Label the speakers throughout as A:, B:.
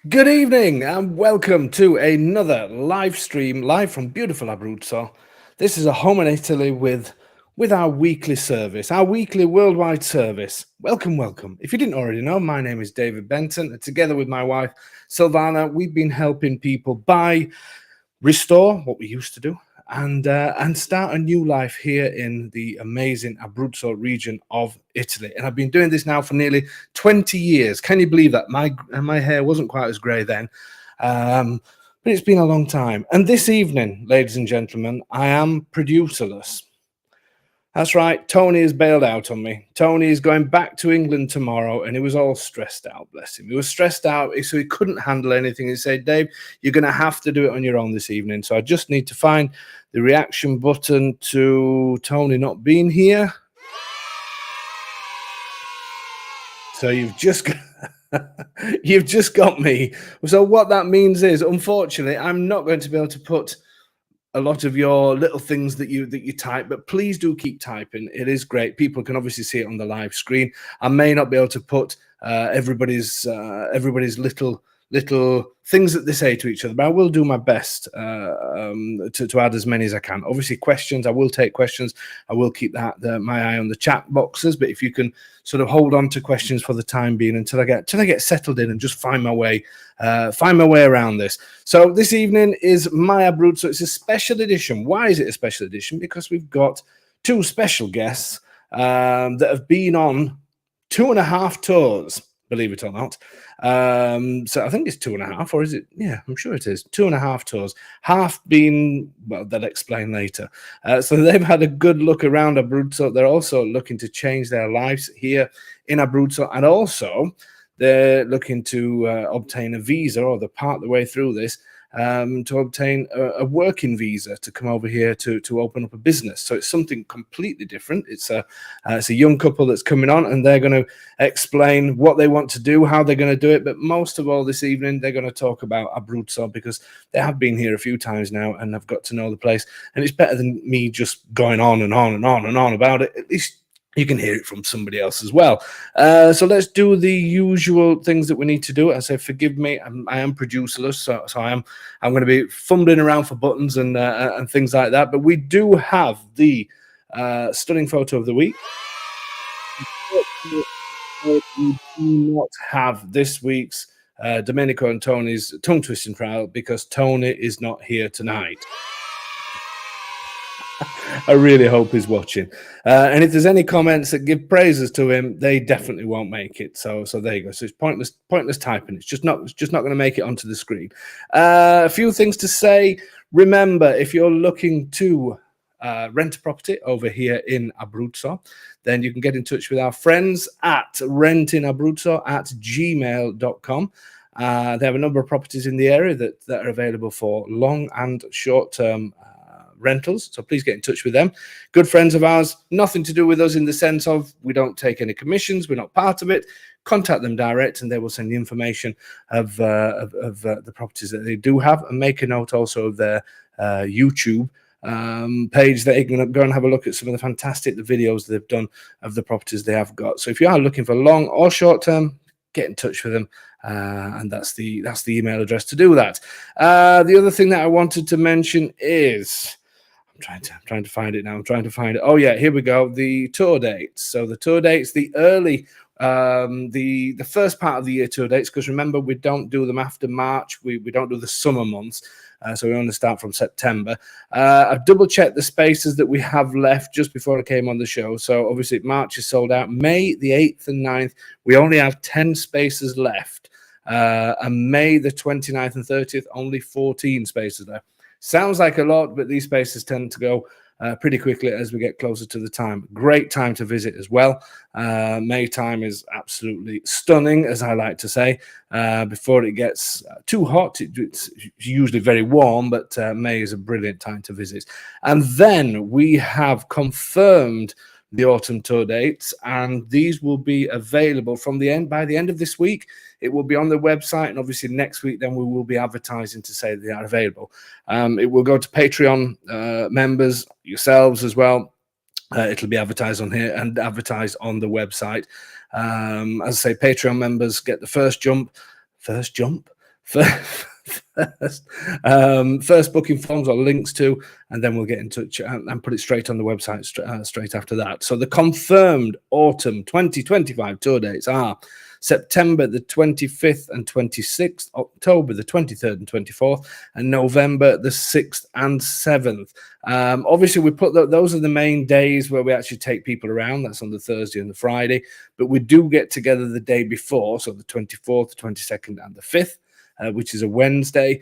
A: Good evening and welcome to another live stream live from beautiful Abruzzo. This is a home in Italy with our weekly service, our weekly worldwide service. Welcome, welcome. If you didn't already know, my name is David Benton, and together with my wife Silvana, we've been helping people buy, restore what we used to do, and start a new life here in the amazing Abruzzo region of Italy. And I've been doing this now for nearly 20 years. Can you believe that? My hair wasn't quite as grey then, but it's been a long time. And this evening, ladies and gentlemen, I am producerless. That's right, Tony has bailed out on me. Tony is going back to England tomorrow, and he was all stressed out, bless him. He was stressed out, so he couldn't handle anything. He said, Dave, you're going to have to do it on your own this evening. So I just need to find the reaction button to Tony not being here. So you've just got me. So what that means is, unfortunately, I'm not going to be able to put a lot of your little things that you type, but please do keep typing. It is great. People can obviously see it on the live screen. I may not be able to put everybody's little things that they say to each other, but I will do my best to add as many as I can. Obviously, questions, I will take questions. I will keep my eye on the chat boxes, but if you can sort of hold on to questions for the time being until I get settled in and just find my way around this. So this evening is My Abruzzo. It's a special edition. Why is it a special edition? Because we've got two special guests that have been on 2.5 tours, believe it or not. So I think it's 2.5, or is it? Yeah, I'm sure it is 2.5 tours. Half been, well, they'll explain later. So they've had a good look around Abruzzo. They're also looking to change their lives here in Abruzzo, and also they're looking to obtain a visa, or they're part the way through this, to obtain a working visa to come over here to open up a business. So it's something completely different. It's a young couple that's coming on, and they're going to explain what they want to do, how they're going to do it. But most of all this evening, they're going to talk about Abruzzo, because they have been here a few times now and have got to know the place. And it's better than me just going on and on and on and on about it. At least you can hear it from somebody else as well. So let's do the usual things that we need to do. I say, forgive me, I am producerless, so I'm going to be fumbling around for buttons and things like that. But we do have the stunning photo of the week. We do not have this week's Domenico and Tony's tongue twisting trial because Tony is not here tonight. I really hope he's watching. And if there's any comments that give praises to him, they definitely won't make it. So there you go. So it's pointless typing. It's just not going to make it onto the screen. A few things to say. Remember, if you're looking to rent a property over here in Abruzzo, then you can get in touch with our friends at rentinabruzzo@gmail.com. They have a number of properties in the area that are available for long and short-term rentals, so please get in touch with them. Good friends of ours, nothing to do with us in the sense of we don't take any commissions, we're not part of it. Contact them direct and they will send the information of the properties that they do have, and make a note also of their YouTube page that you can go and have a look at some of the fantastic videos they've done of the properties they have got. So if you are looking for long or short term, get in touch with them, and that's the email address to do that. The other thing that I wanted to mention is, I'm trying to find it now. Oh yeah, here we go. The tour dates. So the tour dates, the early, the first part of the year tour dates, because remember, we don't do them after March. We don't do the summer months. So we only start from September. I've double checked the spaces that we have left just before I came on the show. So obviously March is sold out. May the 8th and 9th, we only have 10 spaces left. And May the 29th and 30th, only 14 spaces left. Sounds like a lot, but these spaces tend to go pretty quickly as we get closer to the time. Great time to visit as well. May time is absolutely stunning, as I like to say. Before it gets too hot, it's usually very warm, but May is a brilliant time to visit. And then we have confirmed the autumn tour dates, and these will be available by the end of this week. It will be on the website, and obviously next week then we will be advertising to say they are available. It will go to Patreon members, yourselves as well. It'll be advertised on here and advertised on the website. As I say, Patreon members get the first jump. first booking forms or links to, and then we'll get in touch and put it straight on the website straight after that. So the confirmed autumn 2025 tour dates are September the 25th and 26th, October the 23rd and 24th, and November the 6th and 7th. Obviously, we put those are the main days where we actually take people around. That's on the Thursday and the Friday, but we do get together the day before, so the 24th, the 22nd, and the 5th. Which is a Wednesday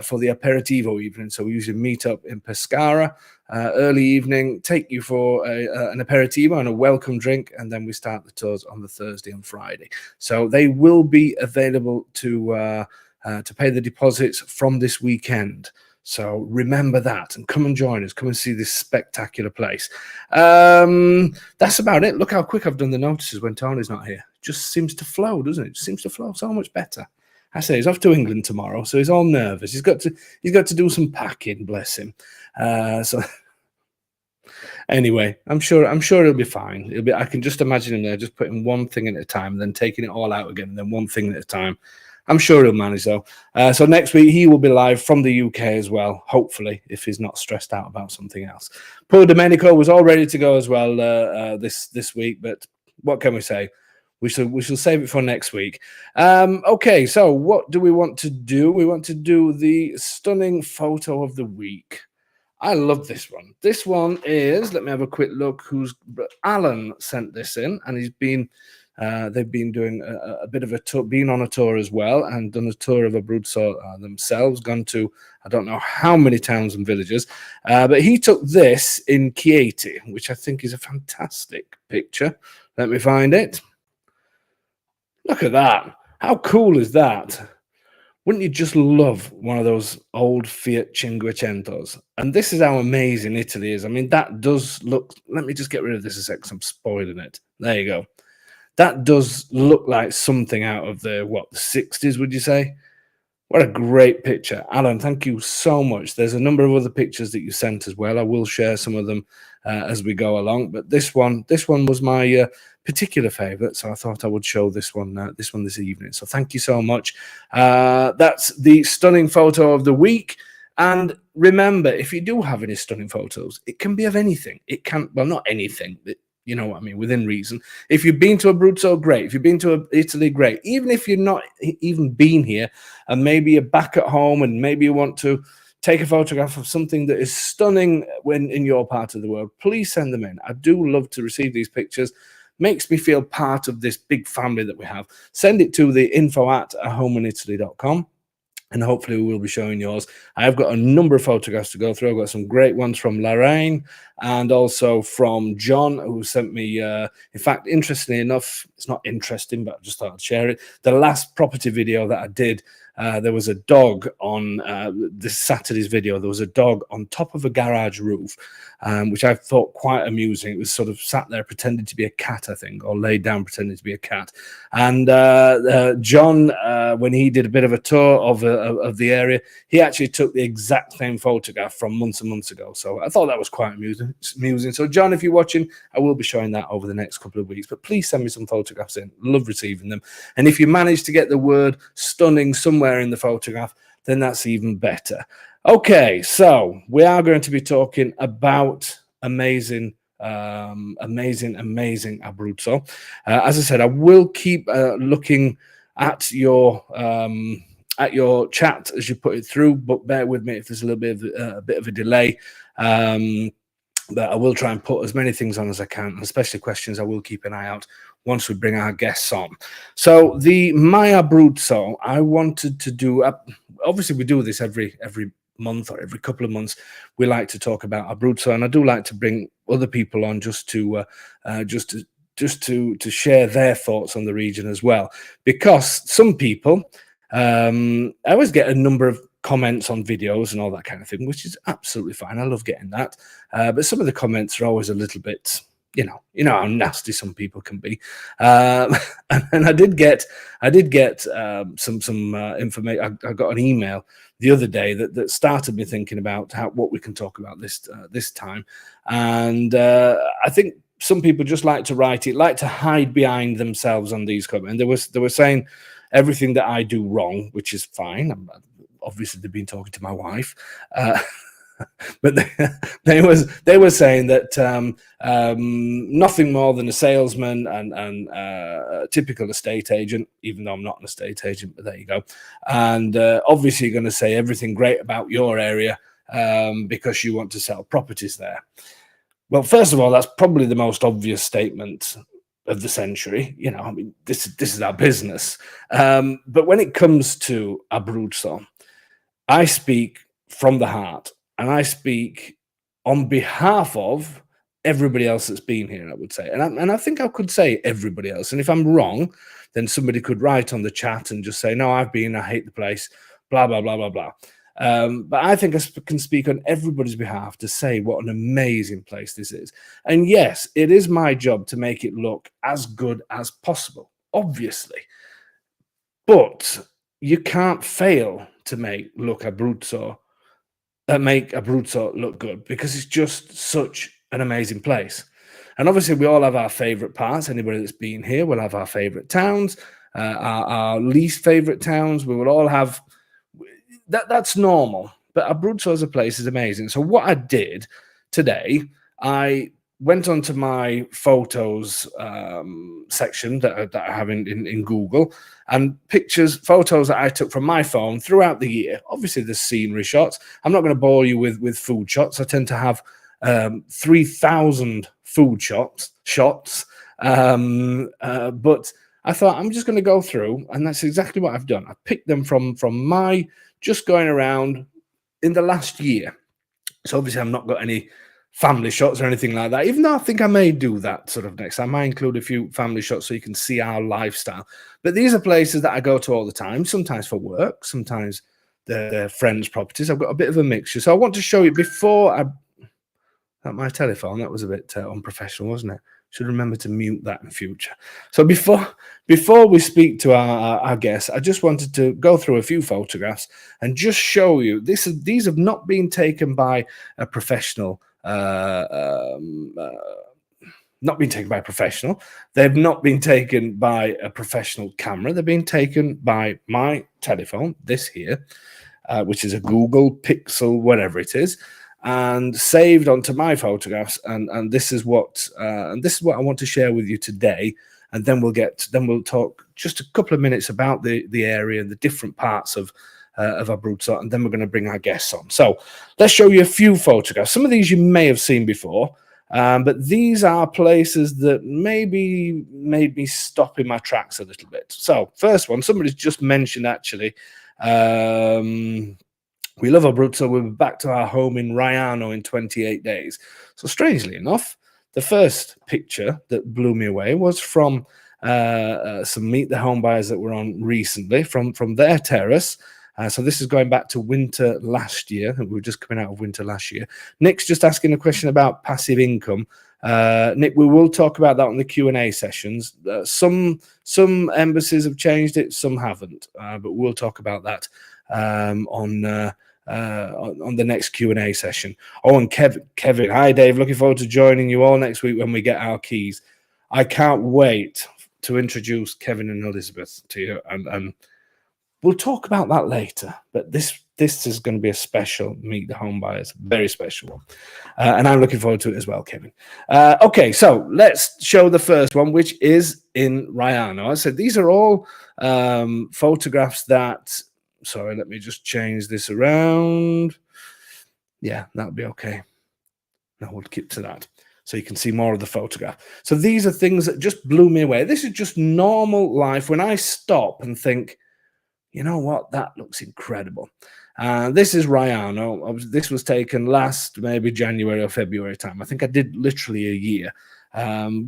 A: for the aperitivo evening. So we usually meet up in Pescara early evening, take you for an aperitivo and a welcome drink, and then we start the tours on the Thursday and Friday. So they will be available to pay the deposits from this weekend. So remember that and come and join us. Come and see this spectacular place. That's about it. Look how quick I've done the notices when Tony's not here. Just seems to flow, doesn't it? It seems to flow so much better. I say he's off to England tomorrow, so he's all nervous. He's got to do some packing, bless him. So anyway, I'm sure he'll be fine. I can just imagine him there, just putting one thing at a time, and then taking it all out again, and then one thing at a time. I'm sure he'll manage though. So next week he will be live from the UK as well, hopefully, if he's not stressed out about something else. Poor Domenico was all ready to go as well this week, but what can we say? We shall save it for next week. Okay, so what do we want to do? We want to do the stunning photo of the week. I love this one. This one is, let me have a quick look. Alan sent this in, and he's been. They've been doing a bit of a tour, been on a tour as well, and done a tour of Abruzzo themselves. Gone to I don't know how many towns and villages, but he took this in Chieti, which I think is a fantastic picture. Let me find it. Look at that. How cool is that? Wouldn't you just love one of those old Fiat Cinquecentos? And this is how amazing Italy is. I mean, that does look... Let me just get rid of this a sec because I'm spoiling it. There you go. That does look like something out of the 60s, would you say? What a great picture. Alan, thank you so much. There's a number of other pictures that you sent as well. I will share some of them as we go along. But this one was my particular favorite, so I thought I would show this one this evening. So thank you so much. That's the stunning photo of the week. And remember, if you do have any stunning photos, it can be of anything. It can, well, not anything. You know what I mean, within reason. If you've been to Abruzzo, great. If you've been to Italy, great. Even if you're not even been here and maybe you're back at home and maybe you want to take a photograph of something that is stunning when in your part of the world, please send them in. I do love to receive these pictures. Makes me feel part of this big family that we have. Send it to the info@ahomeinaitaly.com. And hopefully we will be showing yours. I've got a number of photographs to go through. I've got some great ones from Lorraine and also from John, who sent me, in fact, interestingly enough, it's not interesting, but I just thought I'd share it. The last property video that I did, there was a dog on this Saturday's video. There was a dog on top of a garage roof, which I thought quite amusing. It was sort of sat there pretending to be a cat, I think, or laid down pretending to be a cat. And John, when he did a bit of a tour of the area, he actually took the exact same photograph from months and months ago. So I thought that was quite amusing. So John, if you're watching, I will be showing that over the next couple of weeks. But please send me some photographs in. Love receiving them. And if you manage to get the word stunning somewhere in the photograph, then that's even better. Okay, so we are going to be talking about amazing Abruzzo. As I said, I will keep looking at your chat as you put it through, but bear with me if there's a little bit of a delay. But I will try and put as many things on as I can, especially questions. I will keep an eye out once we bring our guests on. So the MY ABRUZZO, I wanted to do. Obviously, we do this every month or every couple of months. We like to talk about Abruzzo, and I do like to bring other people on just to share their thoughts on the region as well. Because some people, I always get a number of comments on videos and all that kind of thing, which is absolutely fine. I love getting that. But some of the comments are always a little bit, you know how nasty some people can be. And I did get some information. I got an email the other day that started me thinking about what we can talk about this time. And I think some people just like to write it, like to hide behind themselves on these comments. And they were saying, everything that I do wrong, which is fine. Obviously, they've been talking to my wife. But they were saying that nothing more than a salesman and a typical estate agent, even though I'm not an estate agent, but there you go. And obviously, you're going to say everything great about your area because you want to sell properties there. Well, first of all, that's probably the most obvious statement of the century. You know, I mean, this is our business. But when it comes to Abruzzo, I speak from the heart. And I speak on behalf of everybody else that's been here, I would say. And I think I could say everybody else. And if I'm wrong, then somebody could write on the chat and just say, no, I've been, I hate the place, blah, blah, blah, blah, blah. But I think I can speak on everybody's behalf to say what an amazing place this is. And yes, it is my job to make it look as good as possible, obviously. But you can't fail to make Abruzzo look good, because it's just such an amazing place. And obviously we all have our favorite parts. Anybody that's been here will have our favorite towns, our least favorite towns. We will all have that. That's normal. But Abruzzo as a place is amazing. So what I did today, I went onto my photos section that I have in Google, and photos that I took from my phone throughout the year. Obviously, the scenery shots. I'm not going to bore you with food shots. I tend to have 3,000 food shots. But I thought I'm just going to go through, and that's exactly what I've done. I picked them from my just going around in the last year. So obviously, I've not got any family shots or anything like that, even though I think I may do that sort of next. I might include a few family shots so you can see our lifestyle. But these are places that I go to all the time, sometimes for work, sometimes they're friends' properties. I've got a bit of a mixture. So I want to show you before my telephone, that was a bit unprofessional, wasn't it? Should remember to mute that in future. So before we speak to our guests, I just wanted to go through a few photographs and just show you these have not been taken by a professional. Not been taken by a professional. They've not been taken by a professional camera. They've been taken by my telephone, this here, which is a Google Pixel, whatever it is, and saved onto my photographs. And this is what I want to share with you today. And then we'll talk just a couple of minutes about the area and the different parts of Abruzzo, and then we're going to bring our guests on. So let's show you a few photographs. Some of these you may have seen before, but these are places that maybe made me stop in my tracks a little bit. So first one, somebody's just mentioned actually, we love Abruzzo. We'll be back to our home in Raiano in 28 days. So strangely enough, the first picture that blew me away was from some Meet the Home Buyers that were on recently from their terrace. So this is going back to winter last year. We were just coming out of winter last year. Nick's just asking a question about passive income. Nick, we will talk about that on the Q&A sessions. Some embassies have changed it, some haven't. But we'll talk about that on the next Q&A session. Oh, and Kevin, hi Dave, looking forward to joining you all next week when we get our keys. I can't wait to introduce Kevin and Elizabeth to you, and we'll talk about that later. But this is going to be a special Meet the Home Buyers, very special one, and I'm looking forward to it as well, Kevin. Okay, so let's show the first one, which is in Raiano. I said these are all photographs that. Sorry, let me just change this around. Yeah, that'll be okay. Now we'll keep to that so you can see more of the photograph. So these are things that just blew me away. This is just normal life when I stop and think, you know what, that looks incredible. This is Raiano. This was taken last maybe January or February time. I think I did literally a year.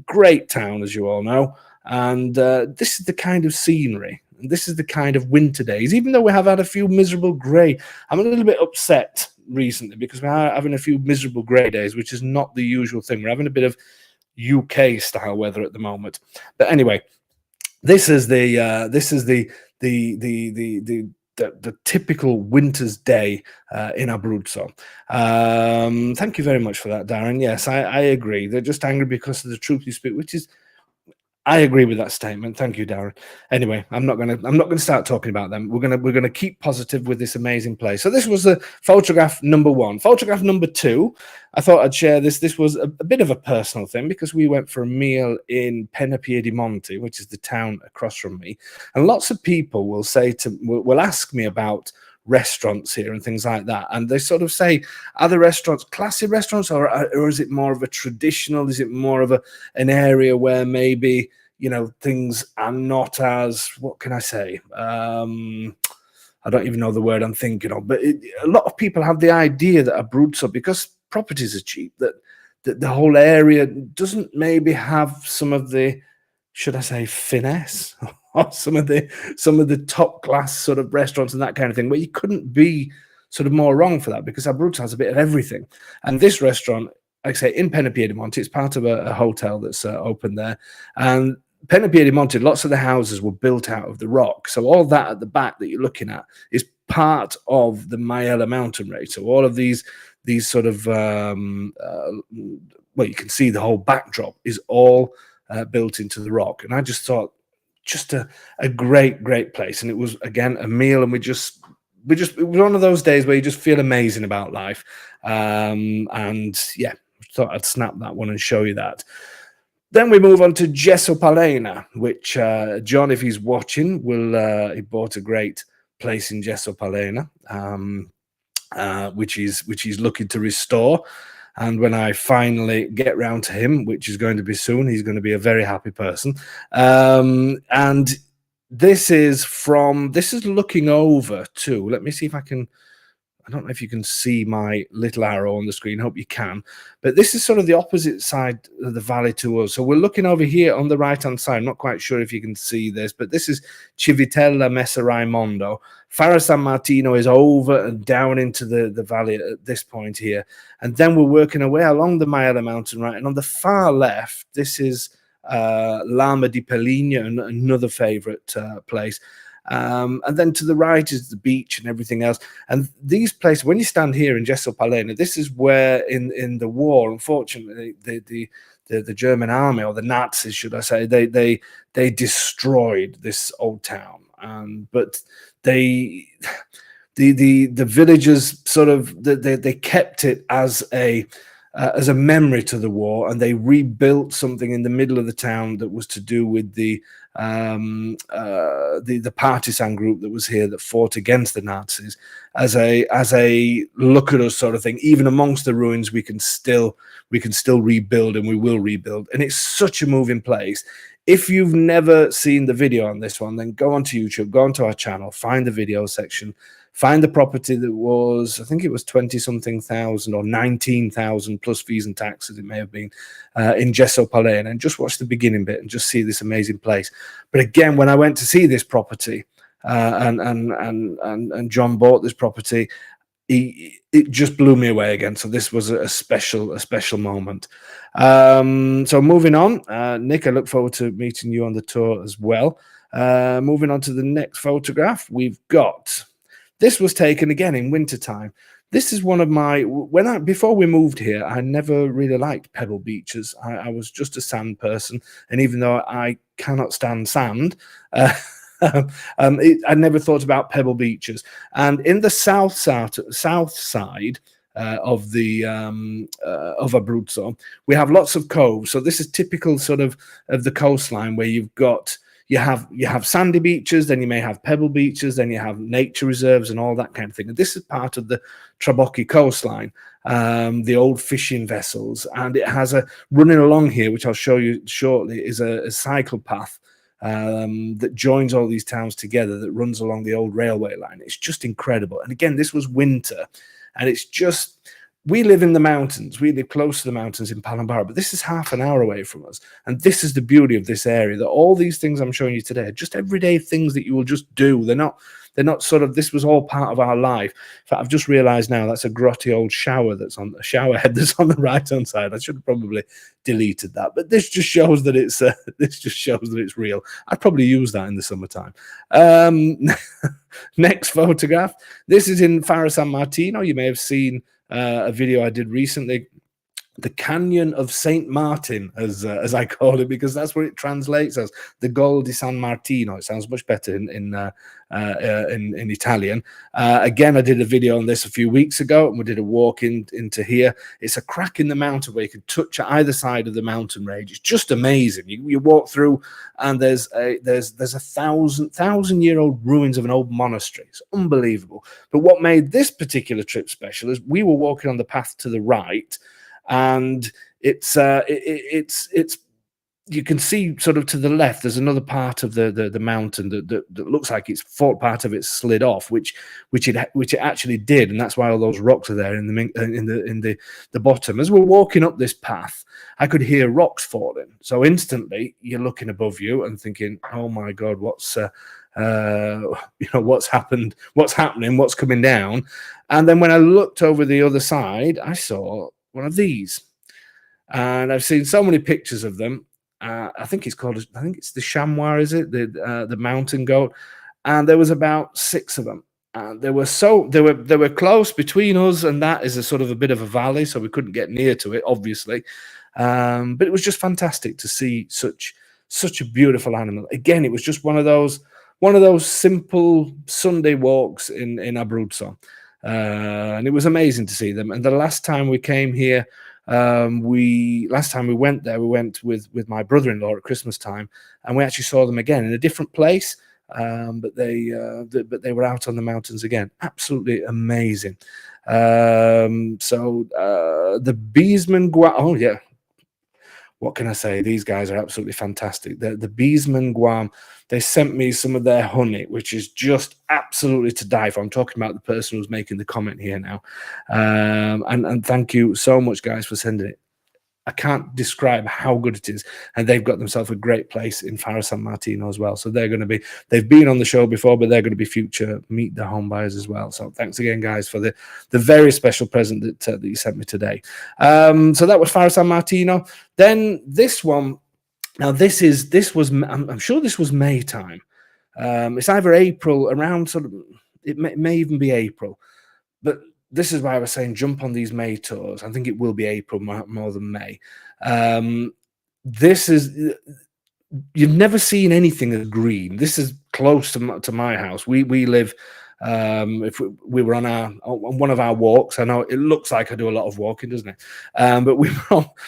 A: Great town, as you all know. And this is the kind of scenery. This is the kind of winter days, even though we have had a few miserable grey. I'm a little bit upset recently because we're having a few miserable grey days, which is not the usual thing. We're having a bit of UK style weather at the moment. But anyway, this is the typical winter's day in Abruzzo. Thank you very much for that, Darren. Yes, I agree. They're just angry because of the truth you speak, which is, I agree with that statement. Thank you, Darren. Anyway, I'm not gonna start talking about them. We're gonna keep positive with this amazing place. So this was the photograph number one. Photograph number two, I thought I'd share this. This was a bit of a personal thing because we went for a meal in Penapiedimonte, which is the town across from me, and lots of people will will ask me about restaurants here and things like that, and they sort of say, are the restaurants classy restaurants, or is it more of a traditional, is it more of an area where maybe, you know, things are not as, what can I say, I don't even know the word I'm thinking of, but a lot of people have the idea that Abruzzo, because properties are cheap, that the whole area doesn't maybe have some of the, should I say, finesse, or some of the top class sort of restaurants and that kind of thing, where you couldn't be sort of more wrong for that, because Abruzzo has a bit of everything. And this restaurant, like I say, in Penapiedimonte, it's part of a hotel that's open there. And Penapiedimonte, lots of the houses were built out of the rock. So all that at the back that you're looking at is part of the Maiella mountain range. So all of these sort of, well, you can see the whole backdrop is all built into the rock. And I just thought, just a great place. And it was, again, a meal, and it was one of those days where you just feel amazing about life. And yeah, thought I'd snap that one and show you that. Then we move on to Gesso Palena, which John, if he's watching, he bought a great place in Gesso Palena, which he's looking to restore. And when I finally get round to him, which is going to be soon, he's going to be a very happy person. And this is looking over to, let me see if I can, I don't know if you can see my little arrow on the screen. Hope you can. But this is sort of the opposite side of the valley to us. So we're looking over here on the right-hand side. I'm not quite sure if you can see this, but this is Civitella Messa Raimondo. Fara San Martino is over and down into the valley at this point here. And then we're working our way along the Maiella mountain, right? And on the far left, this is Lama di Peligna, another favorite place. And then to the right is the beach and everything else. And these places, when you stand here in Gesso Palena, this is where in the war, unfortunately, the German army, or the Nazis, should I say, they destroyed this old town. But the villagers sort of they kept it as a memory to the war, and they rebuilt something in the middle of the town that was to do with the partisan group that was here that fought against the Nazis, as a look at us sort of thing. Even amongst the ruins, we can still rebuild, and we will rebuild. And it's such a moving place. If you've never seen the video on this one, then go onto YouTube, go onto our channel, find the video section, find the property that was, I think it was 20-something thousand or 19,000 plus fees and taxes, it may have been, in Gesso Palena, and just watch the beginning bit and just see this amazing place. But again, when I went to see this property, and John bought this property, it just blew me away again. So this was a special moment. So moving on, Nick, I look forward to meeting you on the tour as well. Moving on to the next photograph, we've got, this was taken again in wintertime. This is one of my, before we moved here, I never really liked pebble beaches. I was just a sand person, and even though I cannot stand sand, I never thought about pebble beaches. And in the south side of Abruzzo, we have lots of coves. So this is typical sort of the coastline, where you have sandy beaches, then you may have pebble beaches, then you have nature reserves and all that kind of thing. And this is part of the Trabocchi coastline, the old fishing vessels, and it has a running along here, which I'll show you shortly, is a cycle path that joins all these towns together, that runs along the old railway line. It's just incredible. And again, this was winter, and it's just, we live in the mountains. We live close to the mountains in Palombara, but this is half an hour away from us. And this is the beauty of this area, that all these things I'm showing you today are just everyday things that you will just do. They're not sort of, this was all part of our life. In fact, I've just realized now that's a grotty old shower head that's on the right hand side. I should have probably deleted that, but this just shows that it's real. I'd probably use that in the summertime. Next photograph. This is in Fara San Martino. You may have seen a video I did recently the Canyon of Saint Martin, as I call it, because that's what it translates as, the Gol di San Martino. It sounds much better in Italian. Again, I did a video on this a few weeks ago, and we did a walk into here. It's a crack in the mountain where you can touch either side of the mountain range. It's just amazing. You walk through, and there's a 1,000-year-old ruins of an old monastery. It's unbelievable. But what made this particular trip special is we were walking on the path to the right, and it's you can see sort of to the left there's another part of the mountain that looks like it's part of it slid off, which it actually did, and that's why all those rocks are there in the bottom. As we're walking up this path, I could hear rocks falling, so instantly you're looking above you and thinking, oh my god, what's what's happened, what's happening, what's coming down. And then when I looked over the other side, I saw one of these, and I've seen so many pictures of them. I think it's the chamois, is it, the mountain goat? And there was about 6 of them. They were close between us, and that is a sort of a bit of a valley, so we couldn't get near to it, obviously. But it was just fantastic to see such a beautiful animal. Again, it was just one of those simple Sunday walks in Abruzzo. And it was amazing to see them. And the last time we came here, last time we went there, we went with my brother-in-law at Christmas time, and we actually saw them again in a different place. But they were out on the mountains again. Absolutely amazing. The Beesman Guam. Oh yeah. What can I say? These guys are absolutely fantastic. The Beesman Guam, they sent me some of their honey, which is just absolutely to die for. I'm talking about the person who's making the comment here now. And thank you so much, guys, for sending it. I can't describe how good it is. And they've got themselves a great place in Faro San Martino as well. So they've been on the show before, but they're going to be future Meet the Home Buyers as well. So thanks again, guys, for the very special present that you sent me today. So that was Faro San Martino. Then this one, now I'm sure this was May time. It's either April, around sort of, it may even be April, but this is why I was saying jump on these May tours. I think it will be April more than May. You've never seen anything as green. This is close to my house. We live, if we were on one of our walks. I know it looks like I do a lot of walking, doesn't it? But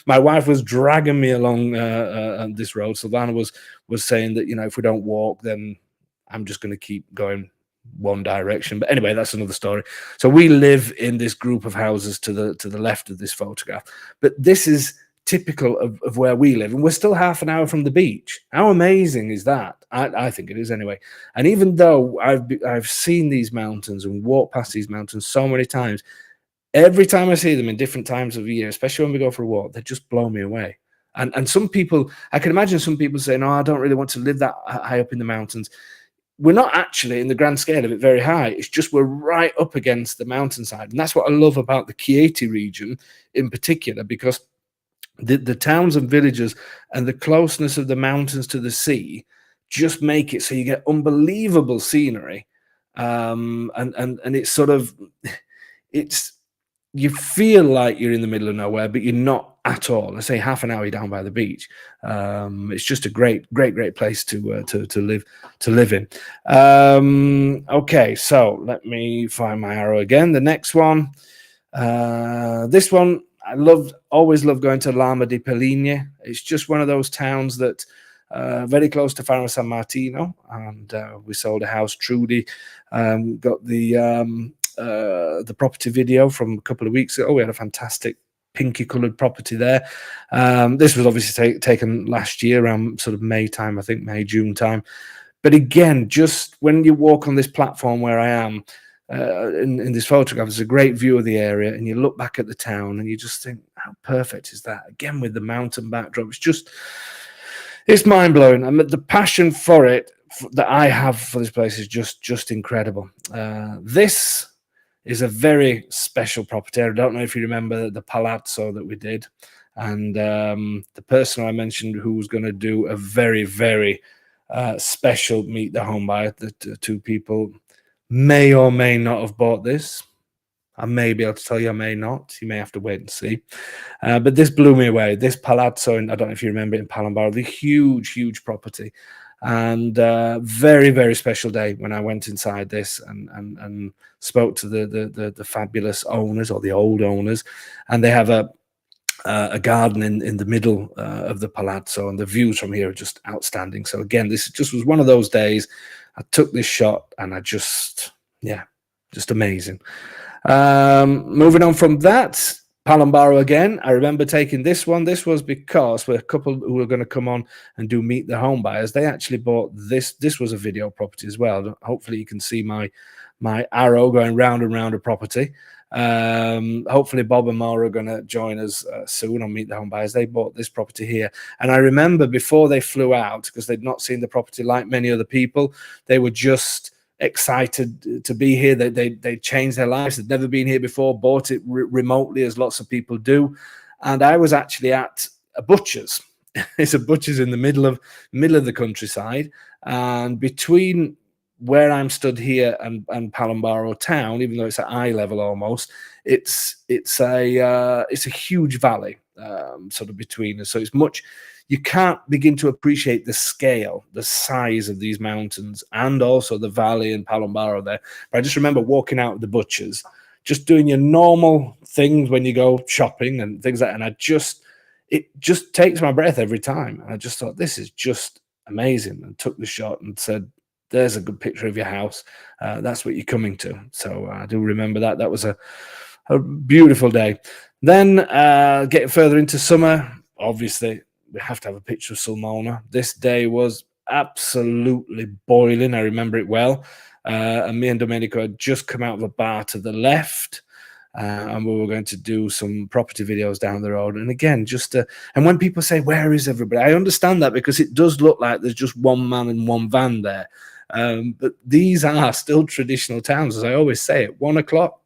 A: my wife was dragging me along this road. Savannah was saying that, if we don't walk, then I'm just going to keep going one direction. But anyway, that's another story. So we live in this group of houses to the left of this photograph, but this is typical of where we live, and we're still half an hour from the beach. How amazing is that? I think it is anyway. And even though I've seen these mountains and walked past these mountains so many times, every time I see them in different times of the year, especially when we go for a walk, they just blow me away. And some people, I can imagine some people saying, "No, I don't really want to live that high up in the mountains." We're not actually, in the grand scale of it, very high. It's just we're right up against the mountainside. And that's what I love about the Chieti region in particular, because the towns and villages and the closeness of the mountains to the sea just make it so you get unbelievable scenery. And it's sort of, you feel like you're in the middle of nowhere, but you're not at all. I say half an hour down by the beach. It's just a great place to live in. Okay, so let me find my arrow again. The next one, this one, always loved going to Lama di Pelligne. It's just one of those towns that very close to Faro San Martino, and we sold a house. Trudy got the property video from a couple of weeks ago. We had a fantastic pinky colored property there. This was obviously taken last year around sort of May time, I think May, June time. But again, just when you walk on this platform where I am, in this photograph, there's a great view of the area, and you look back at the town and you just think, how perfect is that? Again, with the mountain backdrop, it's mind-blowing. And the passion for it that I have for this place is just incredible. This is a very special property. I don't know if you remember the palazzo that we did, and the person I mentioned who was going to do a very, very special Meet the Home Buyer. The two people may or may not have bought this. I may be able to tell you, I may not. You may have to wait and see. But this blew me away. This palazzo, and I don't know if you remember it in Palombaro, the huge, huge property. And very, very special day when I went inside this and spoke to the fabulous owners, or the old owners. And they have a garden in the middle of the palazzo, and the views from here are just outstanding. So again, this just was one of those days. I took this shot and I just, yeah, just amazing. Moving on from that, Palombaro again. I remember taking this one. This was because we're a couple who were going to come on and do Meet the Home Buyers. They actually bought this. This was a video property as well. Hopefully you can see my arrow going round and round a property. Hopefully Bob and Maura are going to join us soon on Meet the Home Buyers. They bought this property here, and I remember before they flew out, because they'd not seen the property like many other people, they were just excited to be here. They changed their lives. They'd never been here before, bought it remotely, as lots of people do. And I was actually at a butcher's. It's a butcher's in the middle of the countryside, and between where I'm stood here and Palombaro town, even though it's at eye level almost, it's a huge valley sort of between us. So it's much, you can't begin to appreciate the scale, the size of these mountains, and also the valley in Palombaro there. But I just remember walking out of the butcher's, just doing your normal things when you go shopping and things like that, and it just takes my breath every time. And I just thought, this is just amazing, and took the shot and said, there's a good picture of your house. That's what you're coming to. So I do remember that. That was a beautiful day. Then getting further into summer, obviously, we have to have a picture of Sulmona. This day was absolutely boiling. I remember it well. And me and Domenico had just come out of a bar to the left. And we were going to do some property videos down the road. And again, and when people say, where is everybody? I understand that, because it does look like there's just one man and one van there. But these are still traditional towns. As I always say, at 1 o'clock,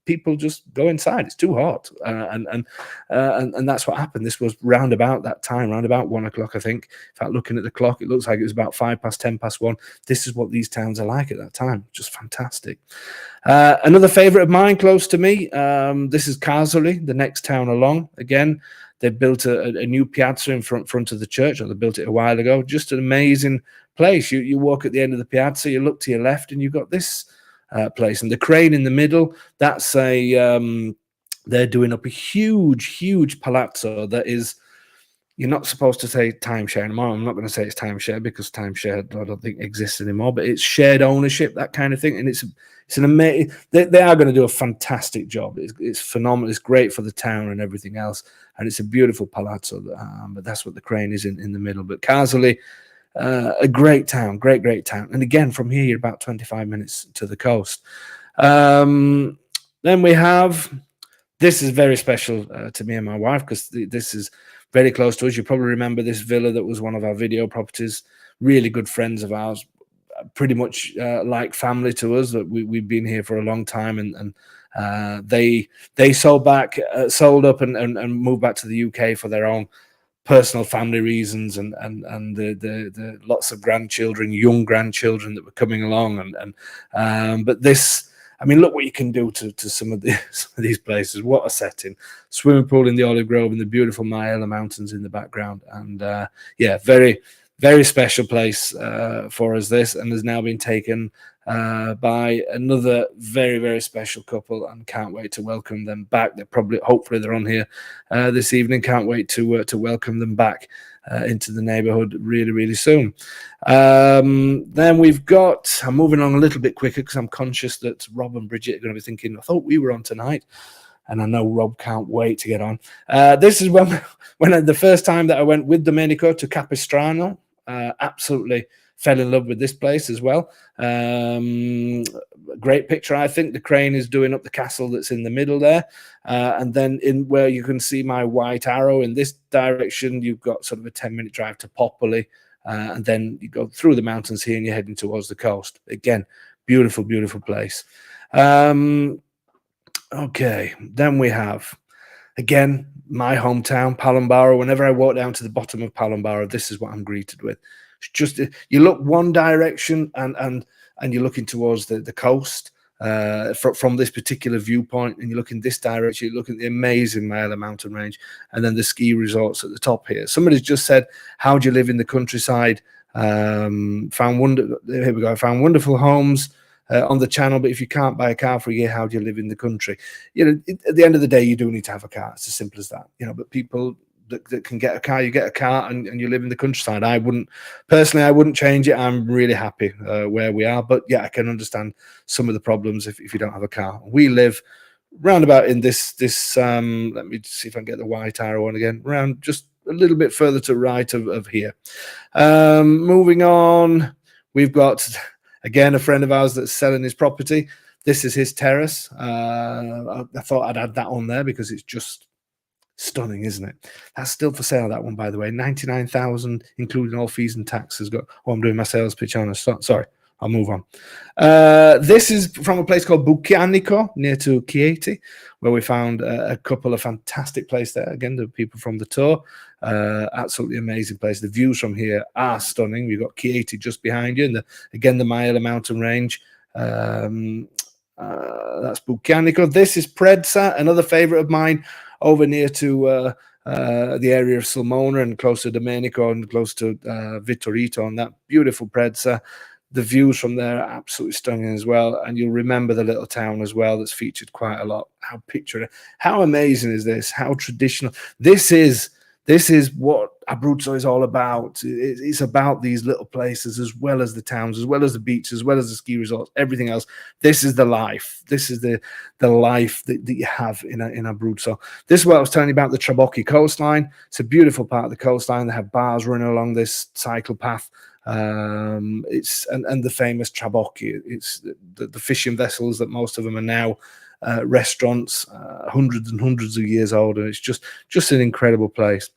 A: people just go inside. It's too hot. And that's what happened. This was round about that time, round about 1 o'clock, I think. In fact, looking at the clock, it looks like it was about 5 past 10 past 1. This is what these towns are like at that time. Just fantastic. Another favorite of mine close to me, this is Carsoli, the next town along. Again, they built a new piazza in front of the church, or they built it a while ago. Just an amazing place. You walk at the end of the piazza, you look to your left, and you've got this place, and the crane in the middle. That's they're doing up a huge palazzo that is, you're not supposed to say timeshare anymore. I'm not going to say it's timeshare, because timeshare I don't think exists anymore, but it's shared ownership, that kind of thing. And it's an amazing, they are going to do a fantastic job. It's phenomenal. It's great for the town and everything else. And it's a beautiful palazzo, but that's what the crane is in the middle. But Carsoli, a great town, great town. And again, from here, you're about 25 minutes to the coast. Then we have, this is very special to me and my wife, because this is very close to us. You probably remember this villa that was one of our video properties. Really good friends of ours, pretty much like family to us. That we've been here for a long time, and they sold up and moved back to the UK for their own personal family reasons, and the lots of grandchildren, young grandchildren that were coming along, but this, I mean, look what you can do to some of these places. What a setting. Swimming pool in the olive grove and the beautiful My Mountains in the background. And yeah, very, very special place for us, this, and has now been taken by another very, very special couple, and can't wait to welcome them back. Hopefully they're on here this evening. Can't wait to welcome them back into the neighborhood really, really soon. Then we've got, I'm moving on a little bit quicker because I'm conscious that Rob and Bridget are going to be thinking, I thought we were on tonight. And I know Rob can't wait to get on. This is when the first time that I went with Domenico to Capistrano, absolutely fell in love with this place as well. Great picture. I think the crane is doing up the castle that's in the middle there. And then in where you can see my white arrow in this direction, you've got sort of a 10-minute drive to Popoli. And then you go through the mountains here and you're heading towards the coast. Again, beautiful, beautiful place. Okay, then we have, again, my hometown, Palombaro. Whenever I walk down to the bottom of Palombaro, this is what I'm greeted with. It's just, you look one direction and you're looking towards the coast, from this particular viewpoint, and you look in this direction, you look at the amazing My ABRUZZO mountain range, and then the ski resorts at the top here. Somebody's just said, how do you live in the countryside? Found wonderful homes on the channel, but if you can't buy a car for a year, how do you live in the country? At the end of the day, you do need to have a car. It's as simple as that. But people that can get a car, you get a car, and you live in the countryside. I wouldn't change it. I'm really happy where we are, but yeah, I can understand some of the problems if you don't have a car. We live roundabout in this let me see if I can get the white arrow on again, round just a little bit further to right of here. Moving on, we've got again a friend of ours that's selling his property. This is his terrace. I thought I'd add that on there because it's just stunning, isn't it? That's still for sale, that one, by the way. 99,000 including all fees and taxes. I'm doing my sales pitch on us. Sorry, I'll move on. This is from a place called Bucanico near to Chieti, where we found a couple of fantastic places there. Again, the people from the tour. Absolutely amazing place. The views from here are stunning. We've got Chieti just behind you, and again the My ABRUZZO mountain range. That's Bucanico. This is Predsa, another favorite of mine, over near to the area of Sulmona and close to Domenico and close to Vittorito, and that beautiful Predsa. The views from there are absolutely stunning as well, and you'll remember the little town as well that's featured quite a lot. How picturesque, how amazing is this? How traditional. This is what Abruzzo is all about. It's about these little places as well as the towns, as well as the beaches, as well as the ski resorts, everything else. This is the life. This is the life that you have in Abruzzo. This is what I was telling you about the Trabocchi coastline. It's a beautiful part of the coastline. They have bars running along this cycle path. It's the famous Trabocchi. It's the fishing vessels that most of them are now restaurants, hundreds and hundreds of years old, and it's just an incredible place.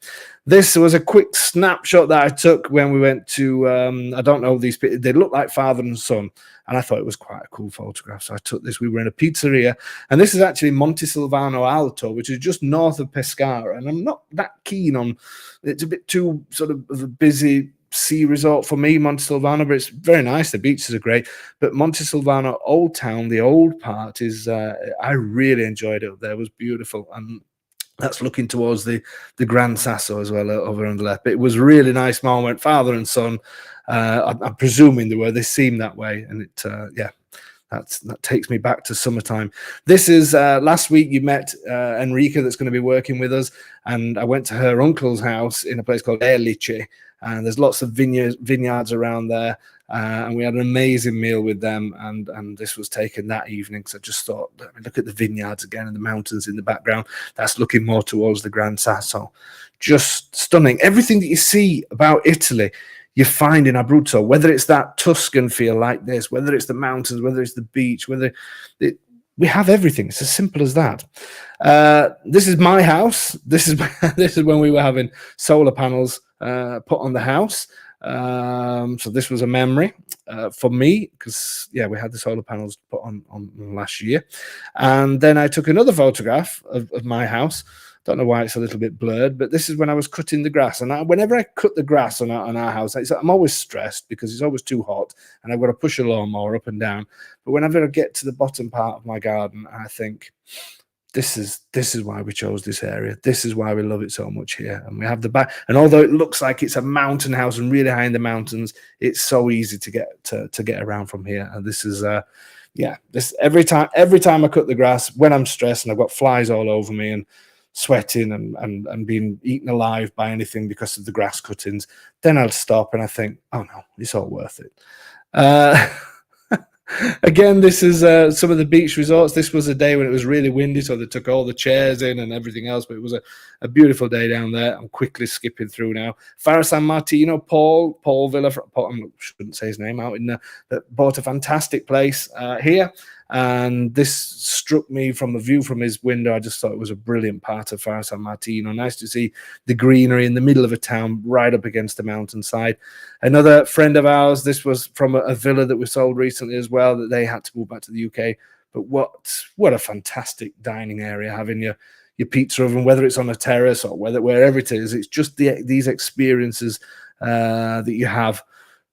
A: This was a quick snapshot that I took when we went to I don't know, these people, they look like father and son, and I thought it was quite a cool photograph, so I took this. We were in a pizzeria, and this is actually Monte Silvano Alto, which is just north of Pescara, and I'm not that keen on, it's a bit too sort of a busy sea resort for me, Monte Silvano, but it's very nice. The beaches are great, but Monte Silvano Old Town, the old part, is I really enjoyed it up there. It was beautiful, and that's looking towards the Gran Sasso as well over on the left. But it was a really nice moment, father and son. I'm presuming they seemed that way, and it yeah, that takes me back to summertime. This is last week you met Enrica, that's going to be working with us, and I went to her uncle's house in a place called Erlice, and there's lots of vineyards around there, and we had an amazing meal with them, and this was taken that evening. So I just thought, let me look at the vineyards again and the mountains in the background. That's looking more towards the Gran Sasso. Just stunning. Everything that you see about Italy you find in Abruzzo, whether it's that Tuscan feel like this, whether it's the mountains, whether it's the beach, we have everything. It's as simple as that. This is my house. This is when we were having solar panels put on the house. So this was a memory for me, because yeah, we had the solar panels put on last year. And then I took another photograph of my house. Don't know why it's a little bit blurred, but this is when I was cutting the grass. And whenever I cut the grass on our house, I'm always stressed because it's always too hot and I've got to push a lawnmower up and down. But whenever I get to the bottom part of my garden, I think, this is why we chose this area. This is why we love it so much here. And we have the back, and although it looks like it's a mountain house and really high in the mountains, it's so easy to get around from here. And this is yeah, this every time I cut the grass, when I'm stressed and I've got flies all over me and sweating and being eaten alive by anything because of the grass cuttings, then I'll stop and I think, oh no, it's all worth it. Again, this is some of the beach resorts. This was a day when it was really windy, so they took all the chairs in and everything else, but it was a beautiful day down there. I'm quickly skipping through now. Fara San Martino, Paul Villa, I shouldn't say his name out, that bought a fantastic place here. And this struck me from the view from his window. I just thought it was a brilliant part of Fara San Martino. Nice to see the greenery in the middle of a town right up against the mountainside. Another friend of ours, this was from a villa that we sold recently as well, that they had to move back to the UK. But what a fantastic dining area, having your pizza oven, whether it's on a terrace or wherever it is. It's just these experiences that you have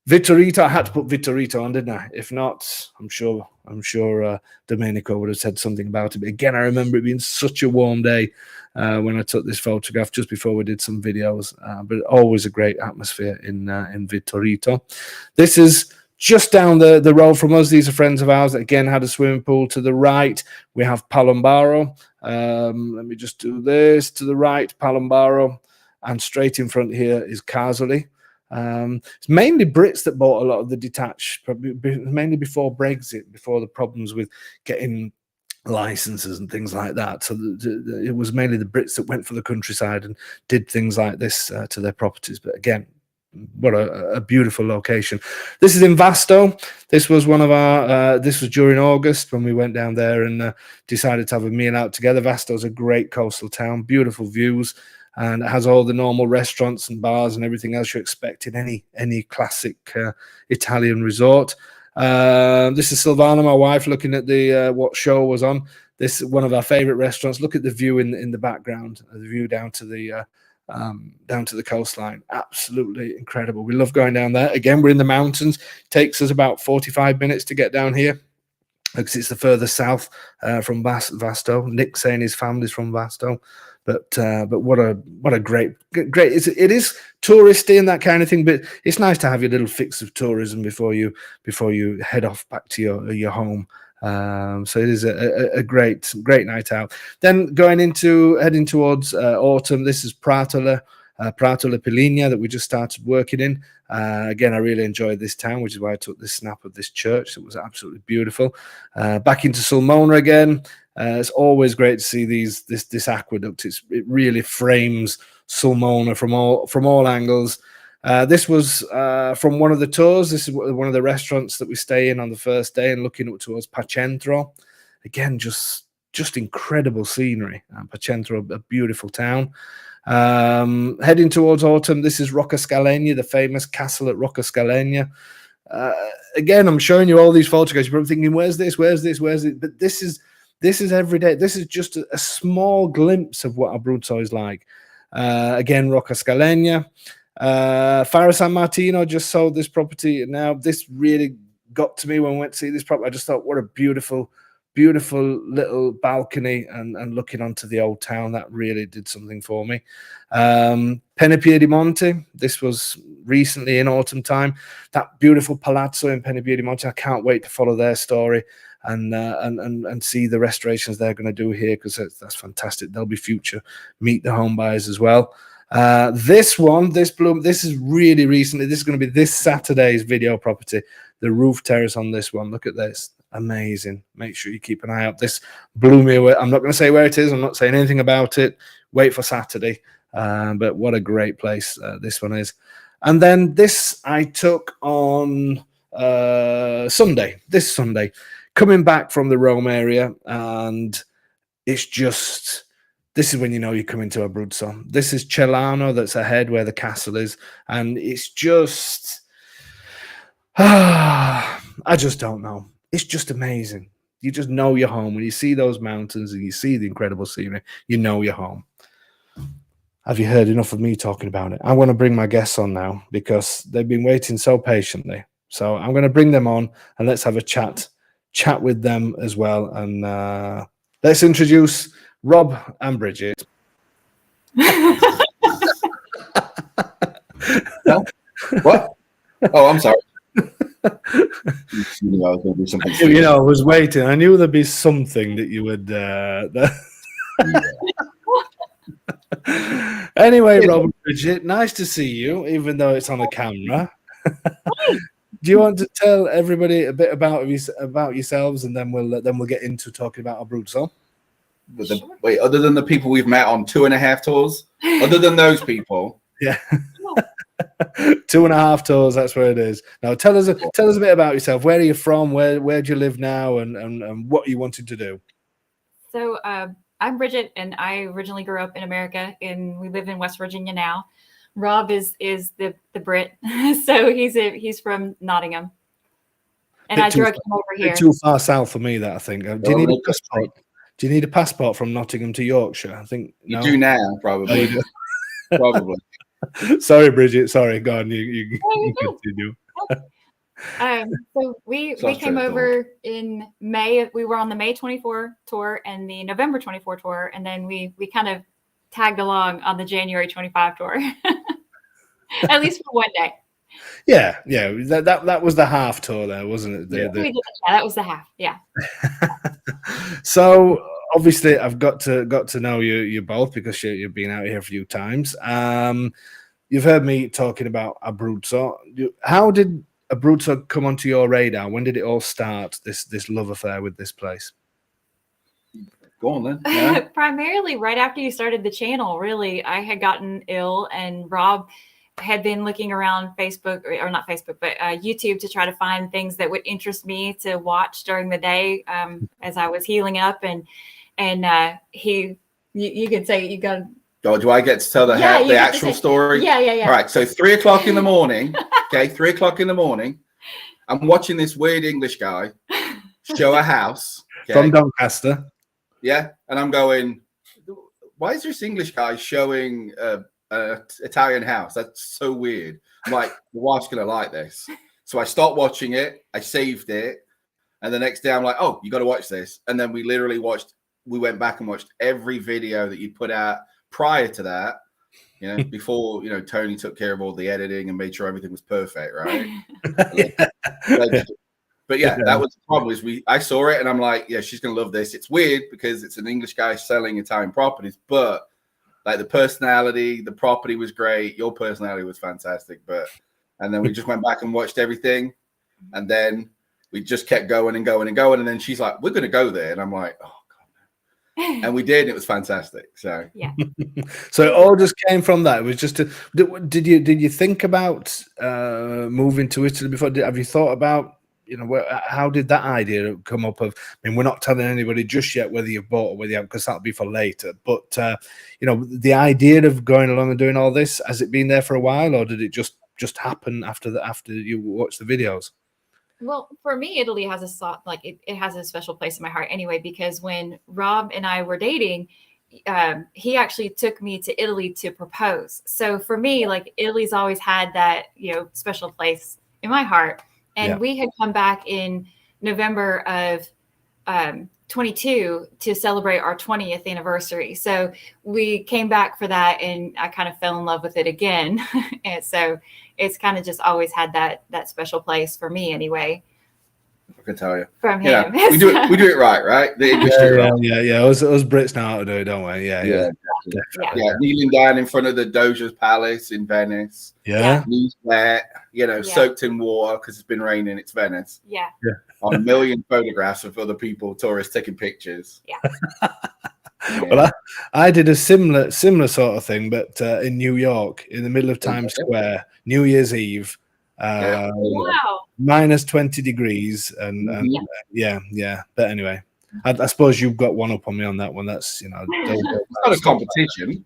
A: Vittorito, I had to put Vittorito on, didn't I? If not, I'm sure Domenico would have said something about it. But again, I remember it being such a warm day when I took this photograph just before we did some videos. But always a great atmosphere in Vittorito. This is just down the road from us. These are friends of ours that again had a swimming pool. To the right, we have Palombaro. Let me just do this. To the right, Palombaro. And straight in front here is Casoli. It's mainly Brits that bought a lot of the detached, probably mainly before Brexit, before the problems with getting licenses and things like that. So it was mainly the Brits that went for the countryside and did things like this to their properties. But again, what a beautiful location. This is in Vasto. This was one of our this was during August when we went down there and decided to have a meal out together. Vasto's a great coastal town, beautiful views, and it has all the normal restaurants and bars and everything else you expect in any classic Italian resort. This is Silvana, my wife, looking at the what show was on. This is one of our favorite restaurants. Look at the view in the background, the view down to the coastline. Absolutely incredible. We love going down there. Again, we're in the mountains. It takes us about 45 minutes to get down here because it's the further south from Vasto. Nick saying his family's from Vasto. But what a great it is touristy and that kind of thing, but it's nice to have your little fix of tourism before you head off back to your home. So it is a great night out. Then heading towards autumn. This is Pratola Piligna that we just started working in. Again, I really enjoyed this town, which is why I took this snap of this church. It was absolutely beautiful. Back into Sulmona again. It's always great to see this aqueduct. It really frames Sulmona from all angles. This was from one of the tours. This is one of the restaurants that we stay in on the first day, and looking up towards Pacentro. Again, just incredible scenery. Pacentro, a beautiful town. Heading towards autumn, this is Roccascalegna, the famous castle at Roccascalegna. Again, I'm showing you all these photographs. You're probably thinking, where's this? But this is every day. This is just a small glimpse of what Abruzzo is like. Again, Roccascalegna. Faro San Martino just sold this property. Now, this really got to me when we went to see this property. I just thought, what a beautiful little balcony and looking onto the old town. That really did something for me. Penepiedimonte. This was recently in autumn time. That beautiful palazzo in Penepiedimonte. I can't wait to follow their story and see the restorations they're going to do here, because that's fantastic. There'll be future Meet the Home buyers as well. This is really recently. This is going to be this Saturday's video property. The roof terrace on this one. Look at this. Amazing. Make sure you keep an eye out. This blew me away. I'm not going to say where it is. I'm not saying anything about it. Wait for Saturday. But what a great place this one is. And then this I took on Sunday. This Sunday, coming back from the Rome area, and it's just. This is when you know you're coming to Abruzzo. This is Celano that's ahead where the castle is. And it's just, I just don't know. It's just amazing. You just know you're home. When you see those mountains and you see the incredible scenery, you know you're home. Have you heard enough of me talking about it? I want to bring my guests on now because they've been waiting so patiently. So I'm going to bring them on and let's have a chat with them as well. And let's introduce Rob and Bridget.
B: What? Oh, I'm sorry. You know, I was going to do something.
A: You know, I was waiting. I knew there'd be something that you would. Anyway, Rob and Bridget, nice to see you, even though it's on a camera. Do you want to tell everybody a bit about yourselves, and then we'll get into talking about Abruzzo?
B: Wait, other than the people we've met on 2.5 tours, other than those people,
A: yeah, 2.5 tours. That's where it is. Now, tell us a bit about yourself. Where are you from? Where do you live now? And what you wanted to do?
C: So I'm Bridget, and I originally grew up in America, and we live in West Virginia now. Rob is the Brit, so he's from Nottingham, and I drug him over here.
A: Too far south for me, that I think. Do you need a passport? Do you need a passport from Nottingham to Yorkshire? I think
B: you do now, probably.
A: Oh,
B: probably.
A: Sorry, Bridget. Sorry, go on. You continue.
C: So we
B: Sounds
C: came
B: dreadful.
C: over in May. We were on the May 24 tour and the November 24 tour, and then we kind of tagged along on the January 25 tour, at least for one day.
A: Yeah, yeah. That was the half tour there, wasn't it?
C: We did, yeah, that was the half. Yeah.
A: So obviously, I've got to know you both because you've been out here a few times. You've heard me talking about Abruzzo. How did Abruzzo come onto your radar? When did it all start? This love affair with this place?
B: Go on then. Yeah.
C: Primarily right after you started the channel, really. I had gotten ill, and Rob had been looking around Facebook, or not Facebook, but YouTube, to try to find things that would interest me to watch during the day as I was healing up. And you could say you got.
B: Oh, do I get to tell the actual story?
C: Yeah.
B: All right. So 3 o'clock in the morning. Okay, 3 o'clock in the morning. I'm watching this weird English guy show a house
A: From Doncaster.
B: Yeah, and I'm going, why is this English guy showing an Italian house? That's so weird. I'm like, the wife's gonna like this. So I stopped watching it. I saved it, and the next day I'm like, oh, you got to watch this. And then we literally went back and watched every video that you put out prior to that. You know, before Tony took care of all the editing and made sure everything was perfect, right? But yeah, that was the problem. I saw it and I'm like, yeah, she's gonna love this. It's weird because it's an English guy selling Italian properties, but like the personality, the property was great. Your personality was fantastic. And then we just went back and watched everything, and then we just kept going and going and going. And then she's like, we're gonna go there, and I'm like, oh god, and we did. And it was fantastic. So
C: yeah.
A: So it all just came from that. It was just did you think about moving to Italy before? Have you thought about? How did that idea come up? I mean, we're not telling anybody just yet whether you've bought or whether you have, because that'll be for later. But the idea of going along and doing all this, has it been there for a while, or did it just happen after you watched the videos?
C: Well, for me, Italy has it has a special place in my heart anyway, because when Rob and I were dating, he actually took me to Italy to propose. So for me, like, Italy's always had that special place in my heart. And we had come back in November of 22 to celebrate our 20th anniversary. So we came back for that, and I kind of fell in love with it again. And so it's kind of just always had that special place for me anyway.
B: I can tell you.
C: From him.
B: Yeah, we do it right? The industry,
A: yeah. Us Brits know how to do it, don't we? Yeah.
B: Kneeling down in front of the Doge's Palace in Venice.
A: Yeah.
B: Knees wet, soaked in water because it's been raining. It's Venice.
C: Yeah.
B: On a million photographs of other people, tourists taking pictures.
C: Yeah.
A: Well, I did a similar sort of thing, but in New York, in the middle of Times Square, New Year's Eve.
C: Wow.
A: Minus 20 degrees, and yeah. But anyway, I suppose you've got one up on me on that one. That's
B: it's not a competition.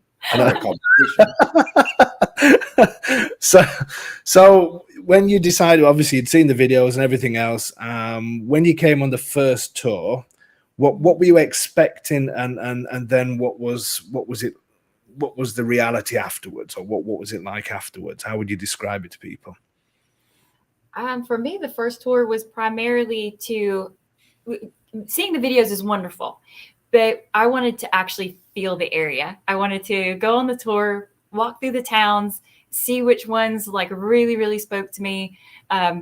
A: So when you decided, obviously you'd seen the videos and everything else. When you came on the first tour, what were you expecting, and then what was the reality afterwards, or what was it like afterwards? How would you describe it to people?
C: For me, the first tour was primarily seeing the videos is wonderful, but I wanted to actually feel the area. I wanted to go on the tour, walk through the towns, see which ones like really, really spoke to me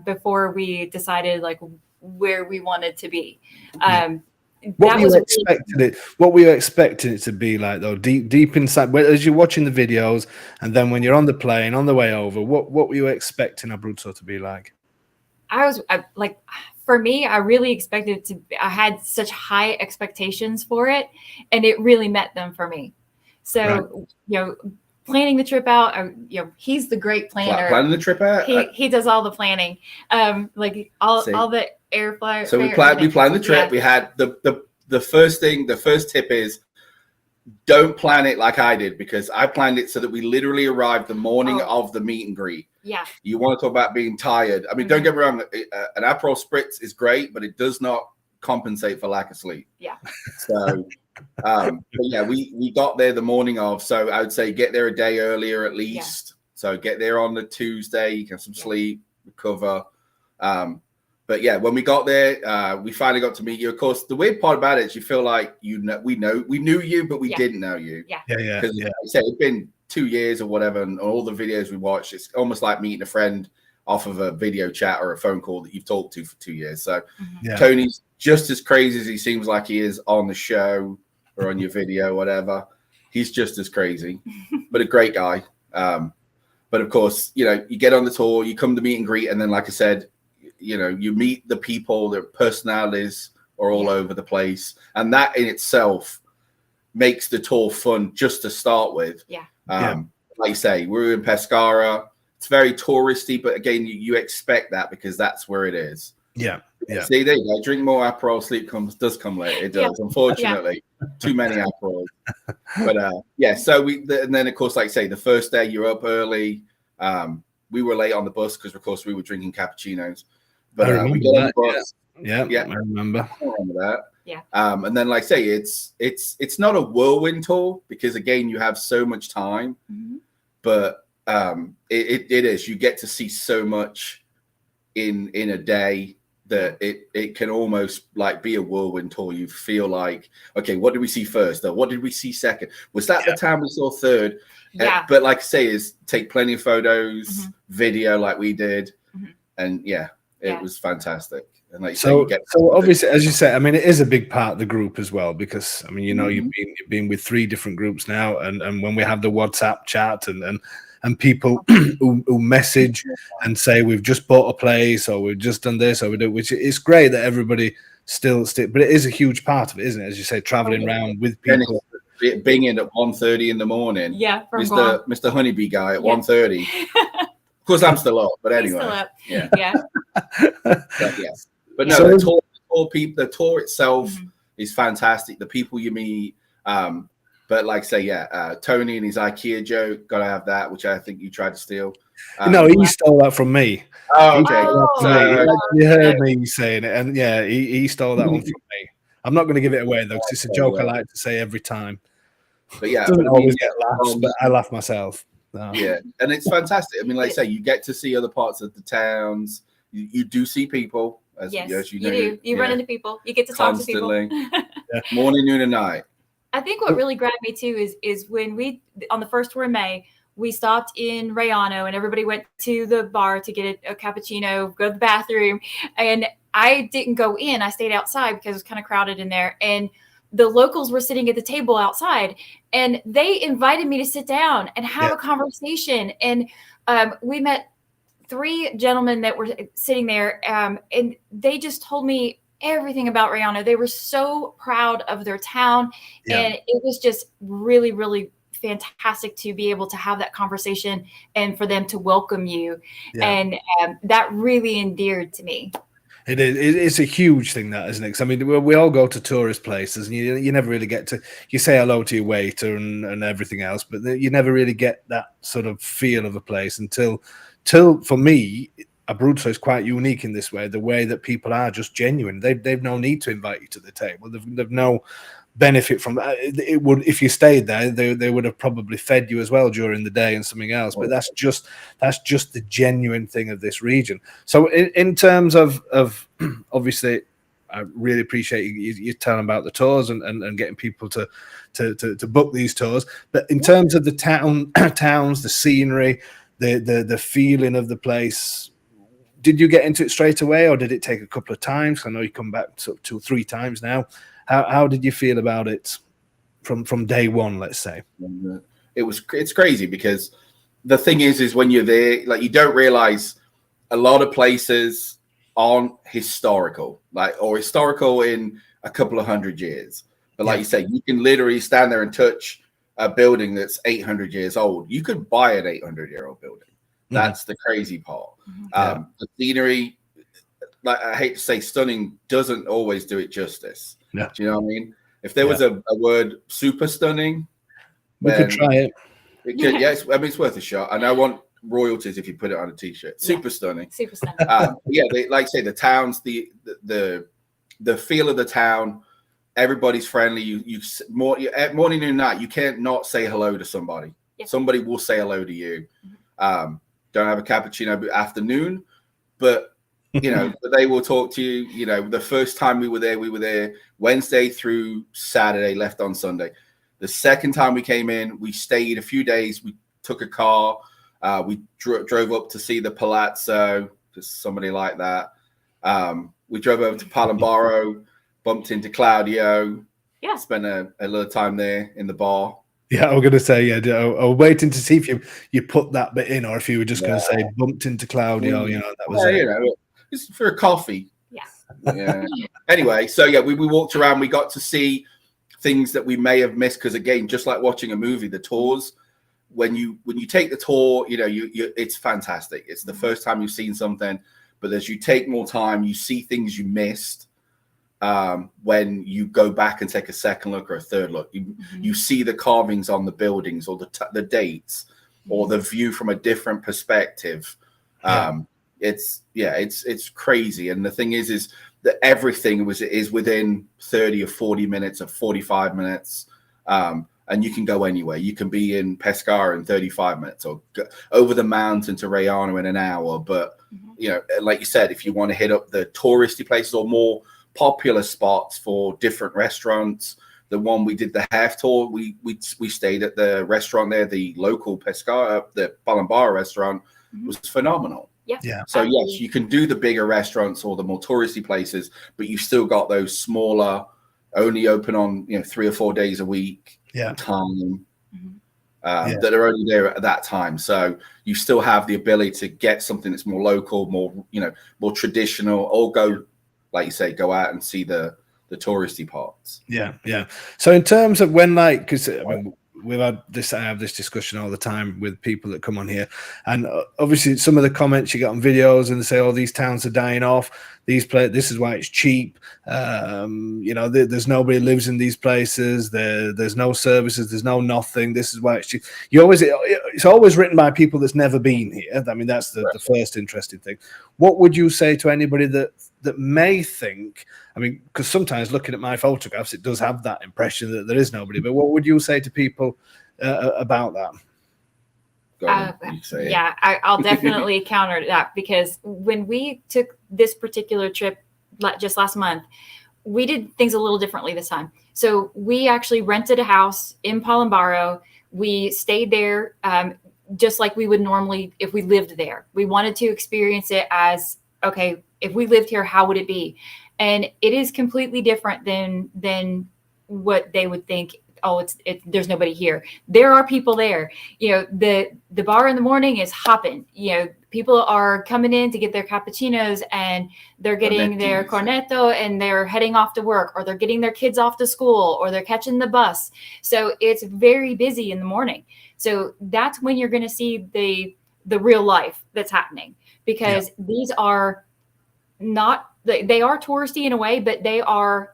C: before we decided like where we wanted to be. What were
A: you expecting it to be like, though, deep inside, as you're watching the videos, and then when you're on the plane on the way over, what were you expecting Abruzzo to be like?
C: For me, I really expected it to. I had such high expectations for it, and it really met them for me. So, planning the trip out, he's the great planner.
B: Planning the trip out.
C: He does all the planning, all the airflow.
B: So we planned the trip. Yeah. We had the first tip is, don't plan it like I did, because I planned it so that we literally arrived the morning of the meet and greet.
C: Yeah.
B: You want to talk about being tired. I mean, don't get me wrong, an Aperol Spritz is great, but it does not compensate for lack of sleep.
C: Yeah.
B: So, but yeah, we got there the morning of. So I would say get there a day earlier at least. Yeah. So get there on the Tuesday, you can have some sleep, cover. But yeah, when we got there, we finally got to meet you. Of course, the weird part about it is you feel like we knew you, but we didn't know you.
C: Yeah.
B: Because like I said, it's been 2 years or whatever, and all the videos we watched, it's almost like meeting a friend off of a video chat or a phone call that you've talked to for 2 years. So Tony's just as crazy as he seems like he is on the show or on your video, whatever. He's just as crazy, but a great guy. But of course, you get on the tour, you come to meet and greet, and then, like I said, you meet the people, their personalities are all over the place. And that in itself makes the tour fun just to start with. Like you say, we're in Pescara. It's very touristy, but again, you expect that because that's where it is. See, there you go. Drink more Aperol, sleep does come late. It does, unfortunately. Too many Aperol. But so and then of course, like I say, the first day you're up early. We were late on the bus because of course we were drinking cappuccinos. But we got on the bus.
A: I remember.
B: I remember that.
C: Yeah.
B: And then, like I say, it's not a whirlwind tour because again, you have so much time. But it is. You get to see so much in a day that it can almost like be a whirlwind tour. You feel like, okay, what did we see first? Or what did we see second? Was that the time we saw third? But like I say, is take plenty of photos, video like we did, and it was fantastic. And like
A: so obviously, as you say, I mean, it is a big part of the group as well because I mean, you've been with 3 different groups now, and when we have the WhatsApp chat and people who message and say we've just bought a place or we've just done this or we do, which is great that everybody still but it is a huge part of it, isn't it? As you say, traveling around with people.
B: Binging at 1:30 in the morning. Mr. Honeybee guy at 1:30. Of course, I'm still up, but anyway.
C: Still up.
B: But no, so, the tour itself is fantastic. The people you meet, but like say, Tony and his IKEA joke, gotta have that, which I think you tried to steal.
A: No, he stole that from me.
B: Oh, okay.
A: You heard me saying it, and he stole that one from me. I'm not going to give it away though, because it's a joke I like to say every time.
B: But
A: doesn't always get laughs, but I laugh myself. No.
B: Yeah, and it's fantastic. I mean, like I say, you get to see other parts of the towns. You do see people. As you know, you do.
C: You run into people. You get to talk to people.
B: Morning, noon, and night.
C: I think what really grabbed me too is when we, on the first tour in May, we stopped in Rayano and everybody went to the bar to get a cappuccino, go to the bathroom. And I didn't go in. I stayed outside because it was kind of crowded in there. And the locals were sitting at the table outside and they invited me to sit down and have a conversation. And we met 3 gentlemen that were sitting there and they just told me everything about Rayano. They were so proud of their town. And it was just really, really fantastic to be able to have that conversation and for them to welcome you. And that really endeared to me.
A: It is. It's a huge thing, that, isn't it? 'Cause I mean, we all go to tourist places, and you never really get to. You say hello to your waiter and everything else, but you never really get that sort of feel of a place until for me, Abruzzo is quite unique in this way. The way that people are just genuine. They've no need to invite you to the table. They've no benefit from that. It would, if you stayed there, they would have probably fed you as well during the day and something else. But that's just the genuine thing of this region. So in terms of obviously, I really appreciate you telling about the tours and getting people to book these tours. But in terms of the towns, the scenery, the feeling of the place, did you get into it straight away, or did it take a couple of times? I know you come back 2 or 3 times now. How did you feel about it from day one, let's say?
B: It's crazy because the thing is when you're there, like, you don't realize a lot of places aren't historical, or historical in a couple of 100 years. But like you say, you can literally stand there and touch a building that's 800 years old. You could buy an 800-year-old building. That's the crazy part. The scenery, like, I hate to say stunning, doesn't always do it justice. Do you know what I mean? If there was a word super stunning,
A: we could try it.
B: I mean, it's worth a shot. And I want royalties if you put it on a t-shirt. Super stunning.
C: Super stunning.
B: Like I say, the towns, the feel of the town, everybody's friendly. At morning and night, you can't not say hello to somebody. Somebody will say hello to you. Don't have a cappuccino, but afternoon, but you know, but they will talk to you. You know, the first time we were there Wednesday through Saturday, left on Sunday. The second time we came in, we stayed a few days. We took a car. We drove up to see the Palazzo, just somebody like that. We drove over to Palambaro, bumped into Claudio.
C: Yeah.
B: Spent a little time there in the bar.
A: Yeah, I was going to say, yeah, I was waiting to see if you put that bit in, or if you were just going to say bumped into Claudio, you know, that was it.
B: You know, just for a coffee.
C: Yeah.
B: Yeah. Anyway, so yeah, we walked around. We got to see things that we may have missed because, again, just like watching a movie, the tours, when you take the tour, you know, you it's fantastic. It's the first time you've seen something, but as you take more time, you see things you missed. When you go back and take a second look or a third look, you see the carvings on the buildings, or the dates, or the view from a different perspective. It's crazy. And the thing is that everything is within 30 or 40 minutes or 45 minutes. And you can go anywhere. You can be in Pescara in 35 minutes, or go over the mountain to Rayano in an hour. But you know, like you said, if you want to hit up the touristy places or more popular spots for different restaurants, the one we did the half tour, we stayed at the restaurant there, the local Pescara, the Palambaro restaurant was phenomenal.
C: Yeah.
B: So yes, you can do the bigger restaurants or the more touristy places, but you've still got those smaller, only open on 3 or 4 days a week time that are only there at that time. So you still have the ability to get something that's more local, more traditional, or go, like you say, go out and see the touristy parts.
A: Yeah. So in terms of when, like, because I mean, I have this discussion all the time with people that come on here, and obviously some of the comments you get on videos, and they say, "Oh, these towns are dying off. This is why it's cheap. There's nobody lives in these places. There's no services. There's no nothing. This is why it's cheap." It's always written by people that's never been here. I mean, that's the first interesting thing. What would you say to anybody that may think? I mean, because sometimes looking at my photographs, it does have that impression that there is nobody. But what would you say to people about that?
C: I'll definitely counter that, because when we took this particular trip just last month, we did things a little differently this time. So we actually rented a house in Palambaro. We stayed there just like we would normally if we lived there. We wanted to experience it as, okay, if we lived here, how would it be? And it is completely different than what they would think. Oh, there's nobody here. There are people there. The bar in the morning is hopping. People are coming in to get their cappuccinos, and they're getting their cornetto, and they're heading off to work, or they're getting their kids off to school, or they're catching the bus. So it's very busy in the morning. So that's when you're going to see the real life that's happening, because these are not, they are touristy in a way, but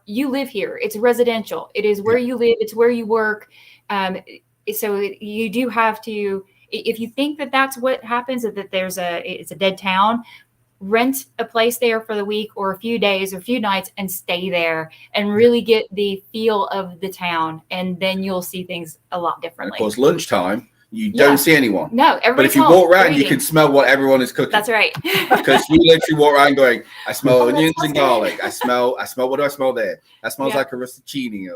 C: you live here. It's residential. It is where you live. It's where you work. So you do have to, if you think that that's what happens, that it's a dead town, rent a place there for the week or a few days or a few nights and stay there and really get the feel of the town. And then you'll see things a lot differently.
B: And of course, lunchtime, you don't see anyone.
C: No,
B: but if you walk around, you can smell what everyone is cooking.
C: That's right.
B: Because we literally walk around going, I smell onions and garlic. I smell. What do I smell there? That smells like a rostaccini.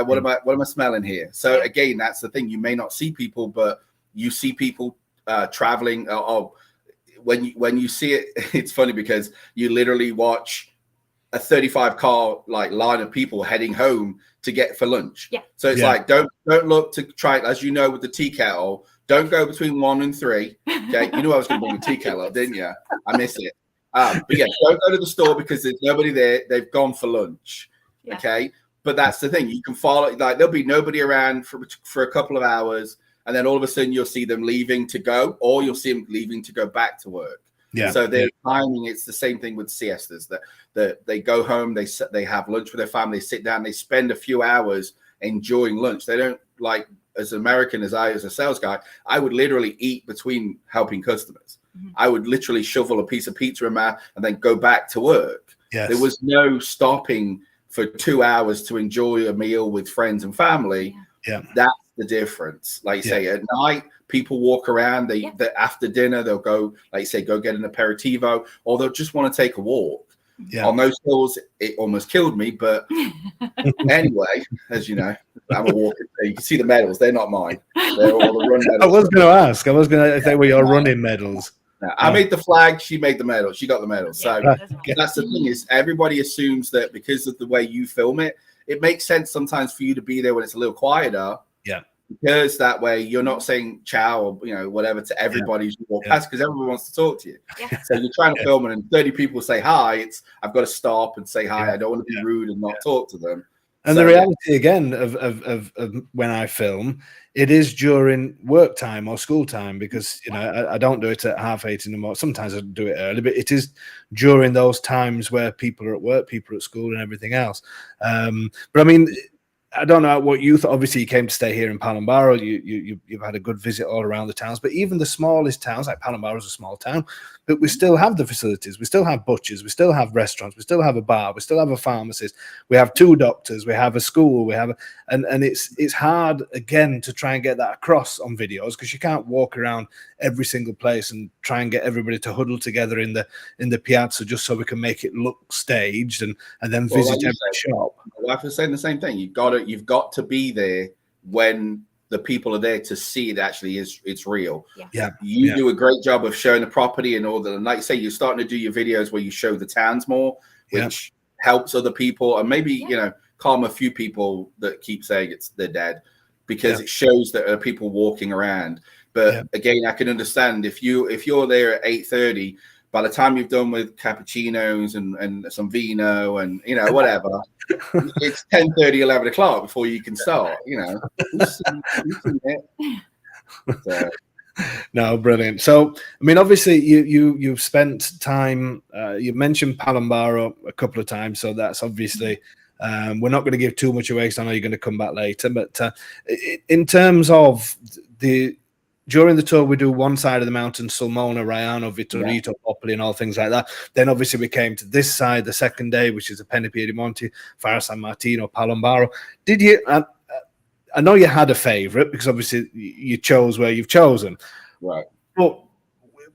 B: What am I smelling here? So again, that's the thing. You may not see people, but you see people traveling. When you see it, it's funny because you literally watch a 35 car line of people heading home to get for lunch. So it's like, don't look to try, as you know, with the tea kettle, don't go between 1 and 3. Okay. You knew I was going to bring the tea kettle up, didn't you? I missed it. But don't go to the store because there's nobody there. They've gone for lunch. Okay. But that's the thing. You can follow, there'll be nobody around for a couple of hours. And then all of a sudden you'll see them leaving to go, or you'll see them leaving to go back to work. So their timing, it's the same thing with siestas, that they go home, they have lunch with their family, they sit down, they spend a few hours enjoying lunch. They don't, like, as American as I, as a sales guy, I would literally eat between helping customers. I would literally shovel a piece of pizza in my mouth and then go back to work. There was no stopping for 2 hours to enjoy a meal with friends and family. That's the difference. Like you say, at night, people walk around. They
C: Yeah.
B: after dinner they'll go, like you say, go get an aperitivo, or they'll just want to take a walk.
A: Yeah.
B: On those hills, it almost killed me, but anyway, as you know, I'm a walker. You can see the medals; they're not mine. They're all the run medals.
A: I was going to ask. I was going to if they were your running medals.
B: No, I made the flag. She made the medal. She got the medal. So
C: Yeah, that's right.
B: that's the thing, is everybody assumes that because of the way you film it, it makes sense sometimes for you to be there when it's a little quieter.
A: Yeah.
B: Because that way you're not saying ciao or whatever to everybody who walk past, because everyone wants to talk to you.
C: Yeah.
B: So you're trying to film it and 30 people say hi. I've got to stop and say hi. I don't want to be rude and not talk to them.
A: And the reality again of when I film, it is during work time or school time, because I don't do it at 8:30 in the morning. Sometimes I do it early, but it is during those times where people are at work, people are at school, and everything else. But I mean, I don't know what you thought. Obviously, you came to stay here in Palambaro. You've had a good visit all around the towns, but even the smallest towns, like Palambaro is a small town, but we still have the facilities. We still have butchers. We still have restaurants. We still have a bar. We still have a pharmacist. We have 2 doctors. We have a school. And it's hard again to try and get that across on videos, because you can't walk around every single place and try and get everybody to huddle together in the piazza just so we can make it look staged and then visit every shop.
B: My wife was saying the same thing. You've got to be there when the people are there to see it actually it's real. You do a great job of showing the property and all that. And like you say, you're starting to do your videos where you show the towns more, which helps other people, and maybe calm a few people that keep saying they're dead, because it shows that there are people walking around. But again, I can understand if you're there at 8:30, by the time you've done with cappuccinos and some vino and whatever, it's 10:30, 11 o'clock before you can start. You've seen it. So.
A: No, brilliant. So, I mean, obviously, you've spent time. You mentioned Palambaro a couple of times, so that's obviously. We're not going to give too much away, because I know you're going to come back later. But in terms of during the tour, we do one side of the mountain, Sulmona, Raiano, Vittorito, Popoli, and all things like that. Then obviously we came to this side the second day, which is the Piedimonti, Fara San Martino, Palambaro. Did you? I know you had a favourite, because obviously you chose where you've chosen.
B: Right.
A: But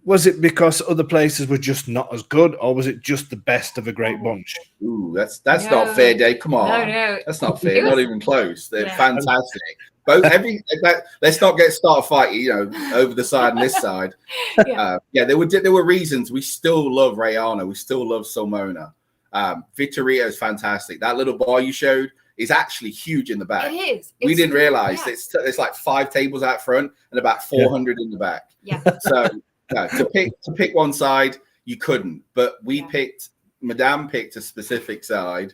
A: was it because other places were just not as good, or was it just the best of a great bunch?
B: Ooh, that's not fair, Dave. Come on.
C: No.
B: That's not fair. Not even close. They're fantastic. Both let's not get started fighting, over the side and this side. There were reasons. We still love Raiano. We still love Sulmona. Vittorito is fantastic. That little bar you showed is actually huge in the back.
C: It is.
B: We didn't realize it's like 5 tables out front and about 400 in the back.
C: Yeah.
B: So to pick one side, you couldn't. But Madame picked a specific side.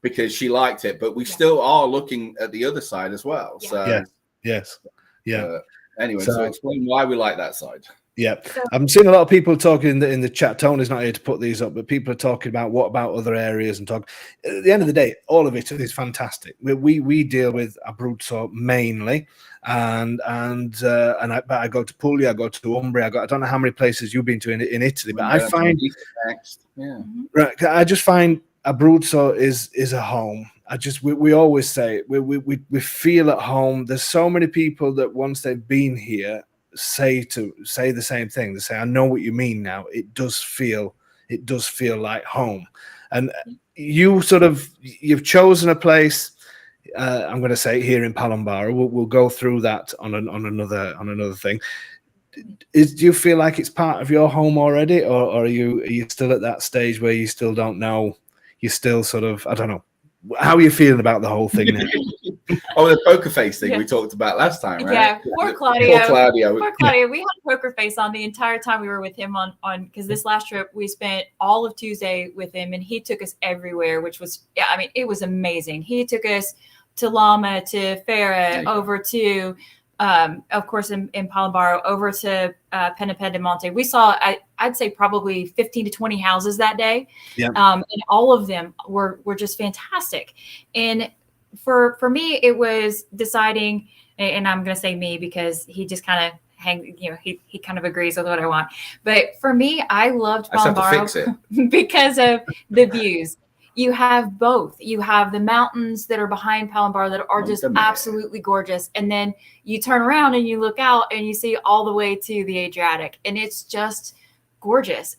B: Because she liked it, but we still are looking at the other side as well. So anyway, so explain why we like that side.
A: I'm seeing a lot of people talking in the chat. Tony's not here to put these up, but people are talking about what about other areas and talk. At the end of the day, all of it is fantastic. We deal with Abruzzo mainly, and I go to Puglia, I go to Umbria. I don't know how many places you've been to in Italy, but I find I just find Abruzzo is a home. We always say it. We feel at home. There's so many people that once they've been here say the same thing. They say, I know what you mean now. It does feel like home. And you've chosen a place. I'm going to say here in Palambaro. We'll go through that on another thing. Do you feel like it's part of your home already, or are you still at that stage where you still don't know? You're still I don't know. How are you feeling about the whole thing now?
B: The poker face thing we talked about last time, right?
C: Yeah, poor Claudio.
B: Poor
C: Claudio. We had a poker face on the entire time we were with him on because this last trip we spent all of Tuesday with him, and he took us everywhere, which was it was amazing. He took us to Lama, to Fera, over to of course in Palambaro, over to Piedimonti. We saw I'd say probably 15 to 20 houses that day. And all of them were just fantastic. And for me, it was deciding, and I'm going to say me because he just kind of he kind of agrees with what I want. But for me, I loved Palambaro because of the views. You have both. You have the mountains that are behind Palombar that are just
B: man.
C: absolutely gorgeous. And then you turn around and you look out and you see all the way to the Adriatic. And it's just gorgeous.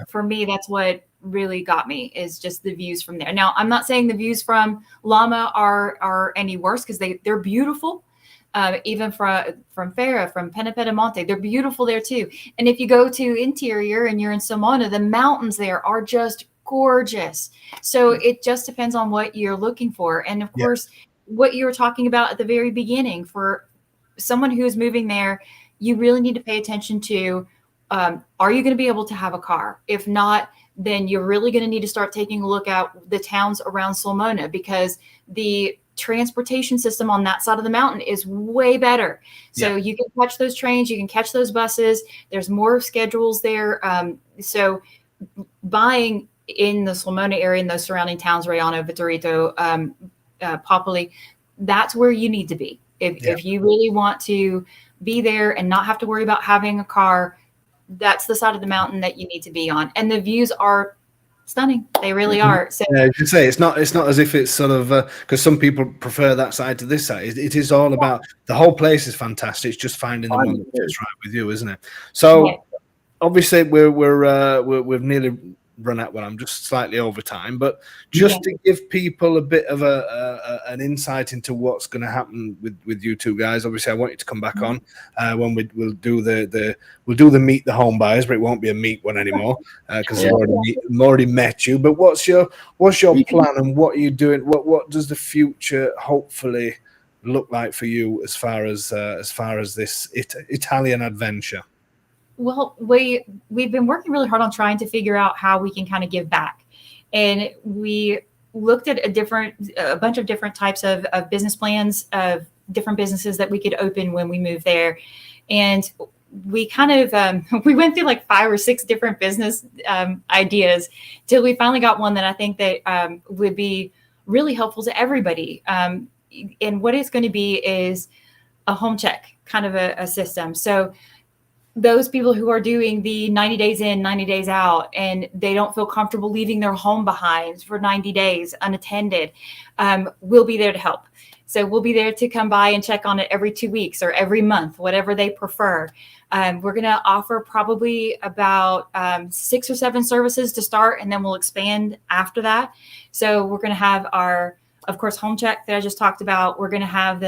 C: For me, that's what really got me, is just the views from there. Now, I'm not saying the views from Lama are any worse, because they're beautiful. Even from Farah, from Penepedemonte, they're beautiful there too. And if you go to interior and you're in Somona, the mountains there are just gorgeous. So it just depends on what you're looking for. And of course, what you were talking about at the very beginning, for someone who's moving there, you really need to pay attention to, are you going to be able to have a car? If not, then you're really going to need to start taking a look at the towns around Sulmona, because the transportation system on that side of the mountain is way better. So you can catch those trains, you can catch those buses. There's more schedules there. So buying in the Sulmona area, in those surrounding towns, Rayano, Vitorito, Popoli, that's where you need to be. If you really want to be there and not have to worry about having a car, that's the side of the mountain that you need to be on. And the views are stunning. They really are. So
A: yeah, you can say it's not as if it's sort of, because some people prefer that side to this side. It is all about, the whole place is fantastic. It's just finding the one that's right with you, isn't it? So obviously we've nearly run out. Well, I'm just slightly over time, but just to give people a bit of an insight into what's going to happen with you two guys. Obviously, I want you to come back on when we'll do the meet the home buyers, but it won't be a meet one anymore because I've already met you. But what's your plan, and what are you doing? What does the future hopefully look like for you as far as this Italian adventure?
C: Well, we've been working really hard on trying to figure out how we can kind of give back. And we looked at a bunch of different types of business plans of different businesses that we could open when we moved there. And we kind of, we went through like 5 or 6 different business ideas till we finally got one that I think that would be really helpful to everybody. And what it's going to be is a home check kind of a system. So those people who are doing the 90 days in, 90 days out, and they don't feel comfortable leaving their home behind for 90 days unattended, we'll be there to help. So we'll be there to come by and check on it every 2 weeks or every month, whatever they prefer. We're going to offer probably about 6 or 7 services to start, and then we'll expand after that. So we're going to have our, of course, home check that I just talked about. We're going to have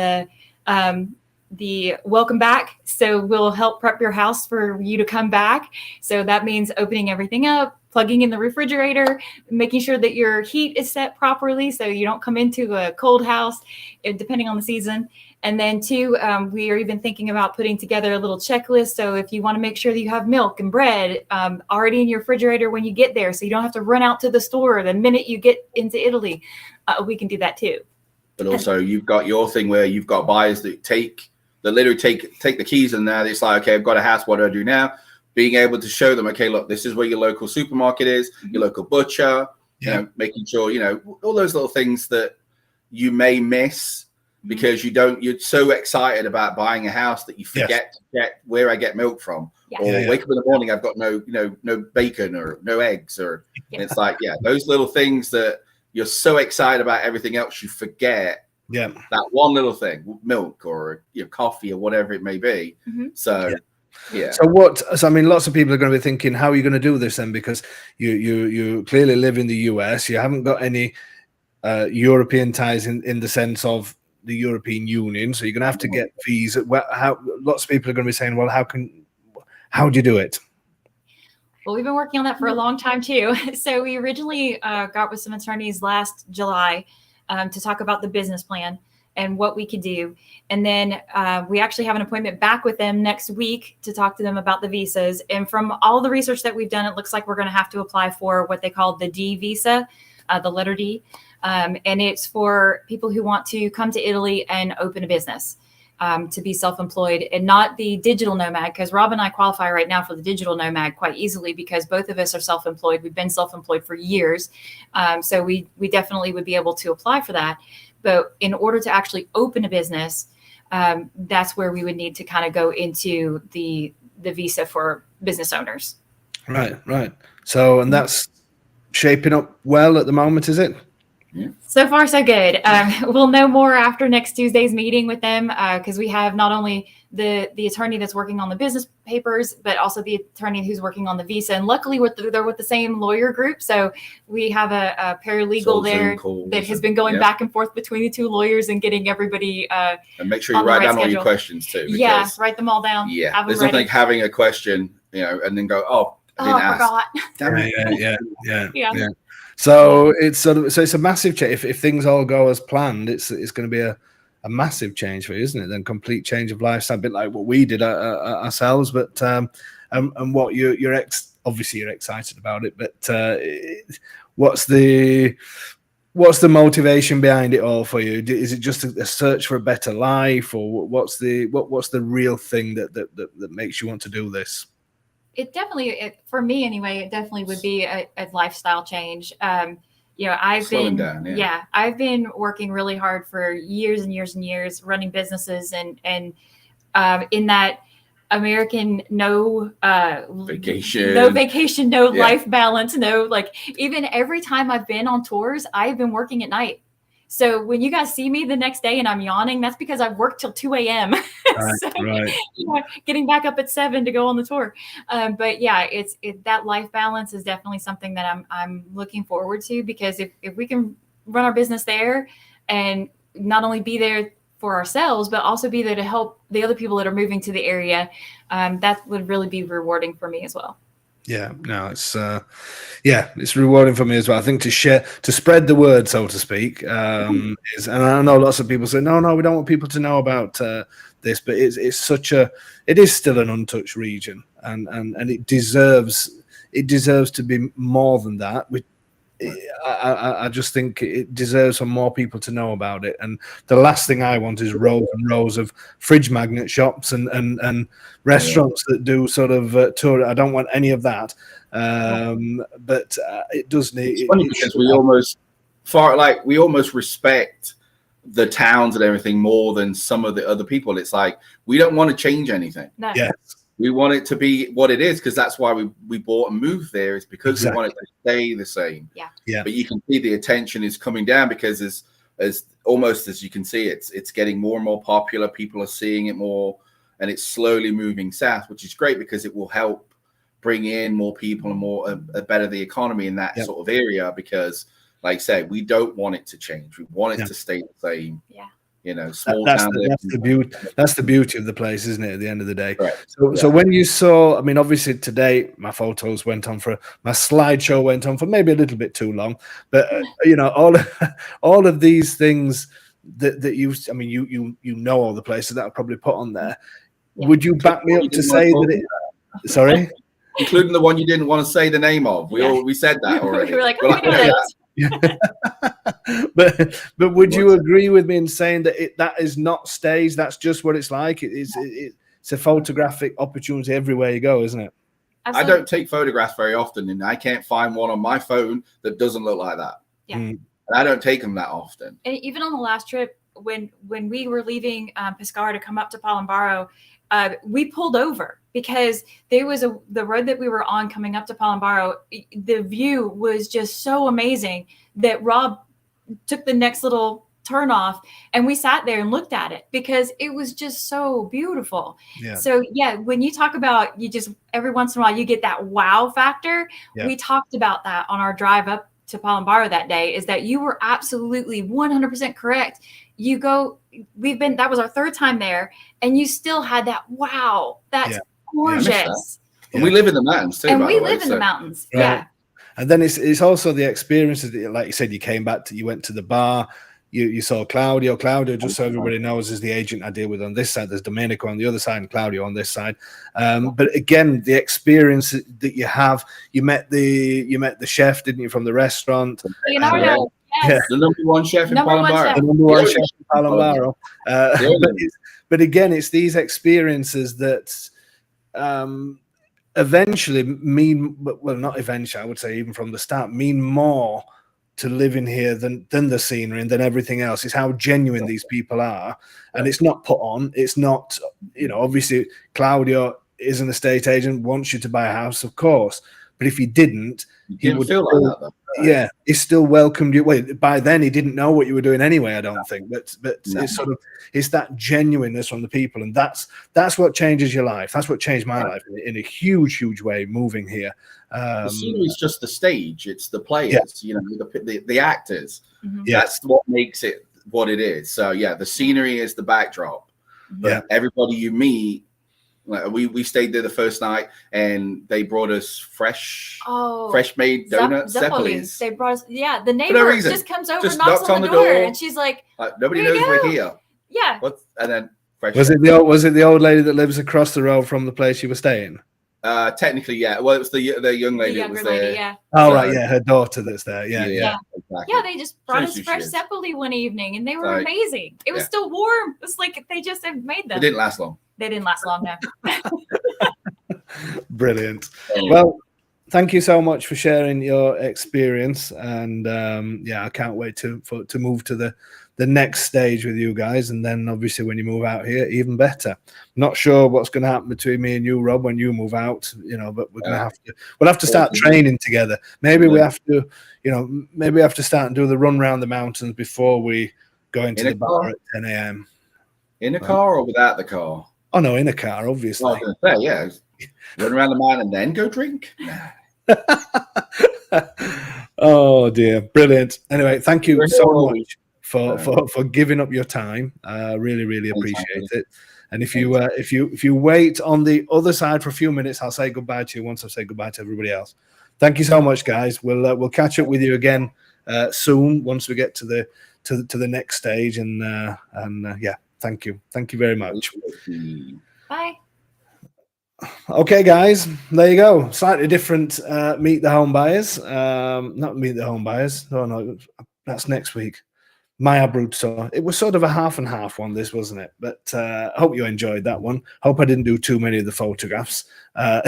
C: the welcome back. So we'll help prep your house for you to come back. So that means opening everything up, plugging in the refrigerator, making sure that your heat is set properly so you don't come into a cold house, depending on the season. And then 2, we are even thinking about putting together a little checklist. So if you want to make sure that you have milk and bread already in your refrigerator when you get there, so you don't have to run out to the store the minute you get into Italy, we can do that too.
B: But also you've got your thing where you've got buyers that literally take the keys, and now it's like, okay, I've got a house. What do I do now? Being able to show them, okay, look, this is where your local supermarket is, your local butcher, you know, making sure, you know, all those little things that you may miss because you're so excited about buying a house that you forget to get where I get milk from. Or wake up in the morning, I've got no bacon or no eggs, or it's like, those little things that you're so excited about everything else, you forget that one little thing, milk or coffee or whatever it may be. So
A: So I mean, lots of people are going to be thinking, how are you going to do this then? Because you clearly live in the US, you haven't got any European ties in the sense of the European Union, so you're going to have to get visa. Lots of people are going to be saying, well, how do you do it?
C: Well, we've been working on that for a long time too. So we originally got with some attorneys last July to talk about the business plan and what we could do. And then we actually have an appointment back with them next week to talk to them about the visas. And from all the research that we've done, it looks like we're going to have to apply for what they call the D visa, the letter D. And it's for people who want to come to Italy and open a business, to be self-employed, and not the digital nomad, because Rob and I qualify right now for the digital nomad quite easily because both of us are self-employed. We've been self-employed for years. So we definitely would be able to apply for that. But in order to actually open a business, that's where we would need to kind of go into the visa for business owners.
A: Right. So, and that's shaping up well at the moment, is it?
C: So far, so good. We'll know more after next Tuesday's meeting with them, because we have not only the attorney that's working on the business papers, but also the attorney who's working on the visa. And luckily, they're with the same lawyer group, so we have a paralegal there that has been going back and forth between the two lawyers and getting everybody.
B: And make sure you write down all your questions too.
C: Yeah, write them all down.
B: Yeah, there's nothing like having a question, and then go, oh, I didn't ask.
C: Forgot.
B: Damn it.
A: Yeah. So it's it's a massive change. If things all go as planned, it's going to be a massive change for you, isn't it? Then complete change of lifestyle, a bit like what we did ourselves. But and what obviously you're excited about it. But what's the motivation behind it all for you? Is it just a search for a better life, or what's the real thing that makes you want to do this?
C: It definitely, for me anyway, it definitely would be a lifestyle change. I've been working really hard for years and years and years, running businesses and in that American no vacation, no life balance, even every time I've been on tours, I've been working at night. So when you guys see me the next day and I'm yawning, that's because I've worked till 2 a.m.
A: Right.
C: Getting back up at 7 to go on the tour. But yeah, that life balance is definitely something that I'm looking forward to, because if we can run our business there and not only be there for ourselves, but also be there to help the other people that are moving to the area, that would really be rewarding for me as well.
A: Yeah, no, it's rewarding for me as well. I think to spread the word, so to speak, and I know lots of people say, no, we don't want people to know about this, but it is still an untouched region, and it deserves to be more than that. I just think it deserves for more people to know about it. And the last thing I want is rows and rows of fridge magnet shops and restaurants that do sort of tour. I don't want any of that. But it does need.
B: It's funny because we almost respect the towns and everything more than some of the other people. It's like we don't want to change anything.
C: No.
A: Yeah.
B: We want it to be what it is, because that's why we bought and moved there, is because we want it to stay the same.
C: Yeah.
B: But you can see the attention is coming down, because as almost as you can see, it's getting more and more popular. People are seeing it more, and it's slowly moving south, which is great because it will help bring in more people and better the economy in that sort of area. Because, like I say, we don't want it to change. We want it to stay the same.
C: Yeah.
B: Small
A: that's
B: town.
A: the beauty. That's the beauty of the place, isn't it? At the end of the day.
B: Right.
A: So when you saw, I mean, obviously today my photos went on my slideshow went on for maybe a little bit too long, but all of these things that you know all the places that I'll probably put on there. Yeah. Would you back me up to say that? Sorry,
B: including the one you didn't want to say the name of. We said that already.
C: We were like, oh,
A: but would you agree with me in saying that that is not staged? That's just what it's like. It's a photographic opportunity everywhere you go, isn't it?
C: Absolutely.
B: I don't take photographs very often, and I can't find one on my phone that doesn't look like that.
C: Yeah.
B: And I don't take them that often.
C: And even on the last trip, when we were leaving Pescara to come up to Palambaro, we pulled over because there was the road that we were on coming up to Palambaro. The view was just so amazing that Rob took the next little turn off, and we sat there and looked at it because it was just so beautiful. Yeah. So yeah, when you talk about, you just every once in a while you get that wow factor. Yeah. We talked about that on our drive up to Palambaro that day, is that you were absolutely 100% correct. That was our third time there, and you still had that wow, that's gorgeous.
B: And we live in the mountains too.
C: And we live in the mountains. Right. Yeah.
A: And then it's also the experiences that, like you said, you went to the bar, you saw Claudio, just so everybody knows, is the agent I deal with on this side. There's Domenico on the other side and Claudio on this side. But again, the experience that you have, you met the chef, didn't you, from the restaurant?
C: Leonardo.
B: Yes. The number one chef in Palambaro.
A: The number one chef in Palambaro. But again, it's these experiences that eventually mean, well, not eventually, I would say even from the start, mean more to living here than the scenery and than everything else. It's how genuine these people are. And it's not put on. It's not, obviously Claudio is an estate agent, wants you to buy a house, of course. But if he didn't,
B: You
A: he
B: didn't
A: would
B: feel
A: still,
B: like that, though.
A: yeah, he still welcomed you. Well, by then he didn't know what you were doing anyway, I don't think. But
B: No.
A: it's sort of, it's that genuineness from the people, and that's what changes your life. That's what changed my life in a huge way. Moving here,
B: The scenery is just the stage. It's the players,
A: yeah.
B: you know, the actors.
A: Yeah.
B: That's what makes it what it is. So yeah, the scenery is the backdrop, but everybody you meet. Like we stayed there the first night, and they brought us fresh made donuts.
C: Zeppelis. They brought us. Yeah, the neighbor
B: no reason.
C: just comes over,
B: Just
C: knocks on the door, and she's like,
B: "Nobody knows we're here."
C: Yeah.
B: And then fresh.
A: Was it the old lady that lives across the road from the place you were staying?
B: Technically, yeah. Well, it was the young lady that was there.
C: Yeah.
A: Oh, right, yeah, her daughter that's there. Yeah.
B: Exactly.
C: Yeah, they just brought us fresh Zeppeli one evening, and they were amazing. It was still warm. It's like they just have made them.
B: It didn't last long.
C: They didn't last long, no.
A: Brilliant. Well, thank you so much for sharing your experience, and I can't wait to move to the next stage with you guys, and then obviously when you move out here, even better. Not sure what's going to happen between me and you, Rob, when you move out, you know, but we'll have to start training together. Maybe we have to, you know, maybe we have to start and do the run around the mountains before we go into the bar at 10 a.m.
B: In a car or without the car?
A: Oh no, in a car, obviously.
B: Well, I was going to say, run around the mountain and then go drink.
A: Oh dear, brilliant. Anyway, thank you so much for giving up your time. Really appreciate it. And if you wait on the other side for a few minutes, I'll say goodbye to you once I've said goodbye to everybody else. Thank you so much, guys. We'll catch up with you again soon once we get to the next stage. And yeah, thank you very much.
C: Bye.
A: Okay, guys, there you go. Slightly different Meet the Home Buyers. Not Meet the Home Buyers. No, that's next week. My Abruzzo. It was sort of a half and half one, this, wasn't it? But I hope you enjoyed that one. Hope I didn't do too many of the photographs. I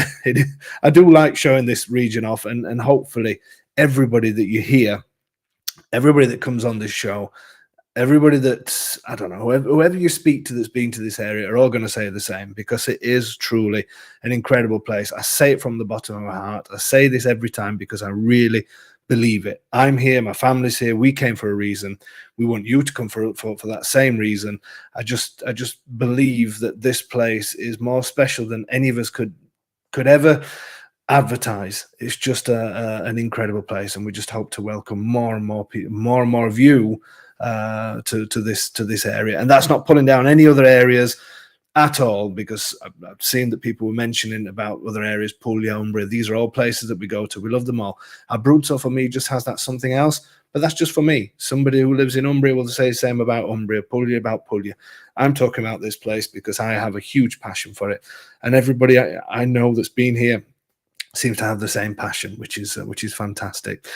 A: do like showing this region off, and hopefully everybody that you hear, everybody that comes on this show, everybody that, I don't know, whoever you speak to that's been to this area are all going to say the same, because it is truly an incredible place. I say it from the bottom of my heart. I say this every time because I really believe it. I'm here, my family's here, we came for a reason. We want you to come for that same reason. I just believe that this place is more special than any of us could ever advertise. It's just an incredible place, and we just hope to welcome more and more people, more and more of you to this area. And that's not pulling down any other areas at all, because I've seen that people were mentioning about other areas, Puglia, Umbria. These are all places that we go to. We love them all. Abruzzo for me just has that something else, but that's just for me. Somebody who lives in Umbria will say the same about Umbria, Puglia about Puglia. I'm talking about this place because I have a huge passion for it, and everybody I know that's been here seems to have the same passion, which is fantastic.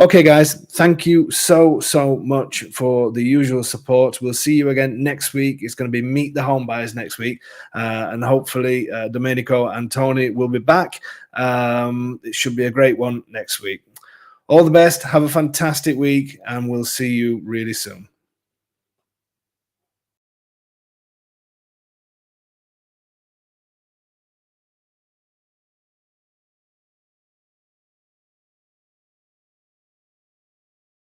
A: Okay, guys, thank you so much for the usual support. We'll see you again next week. It's going to be Meet the Home Buyers next week, and hopefully Domenico and Tony will be back. It should be a great one next week. All the best. Have a fantastic week, and we'll see you really soon.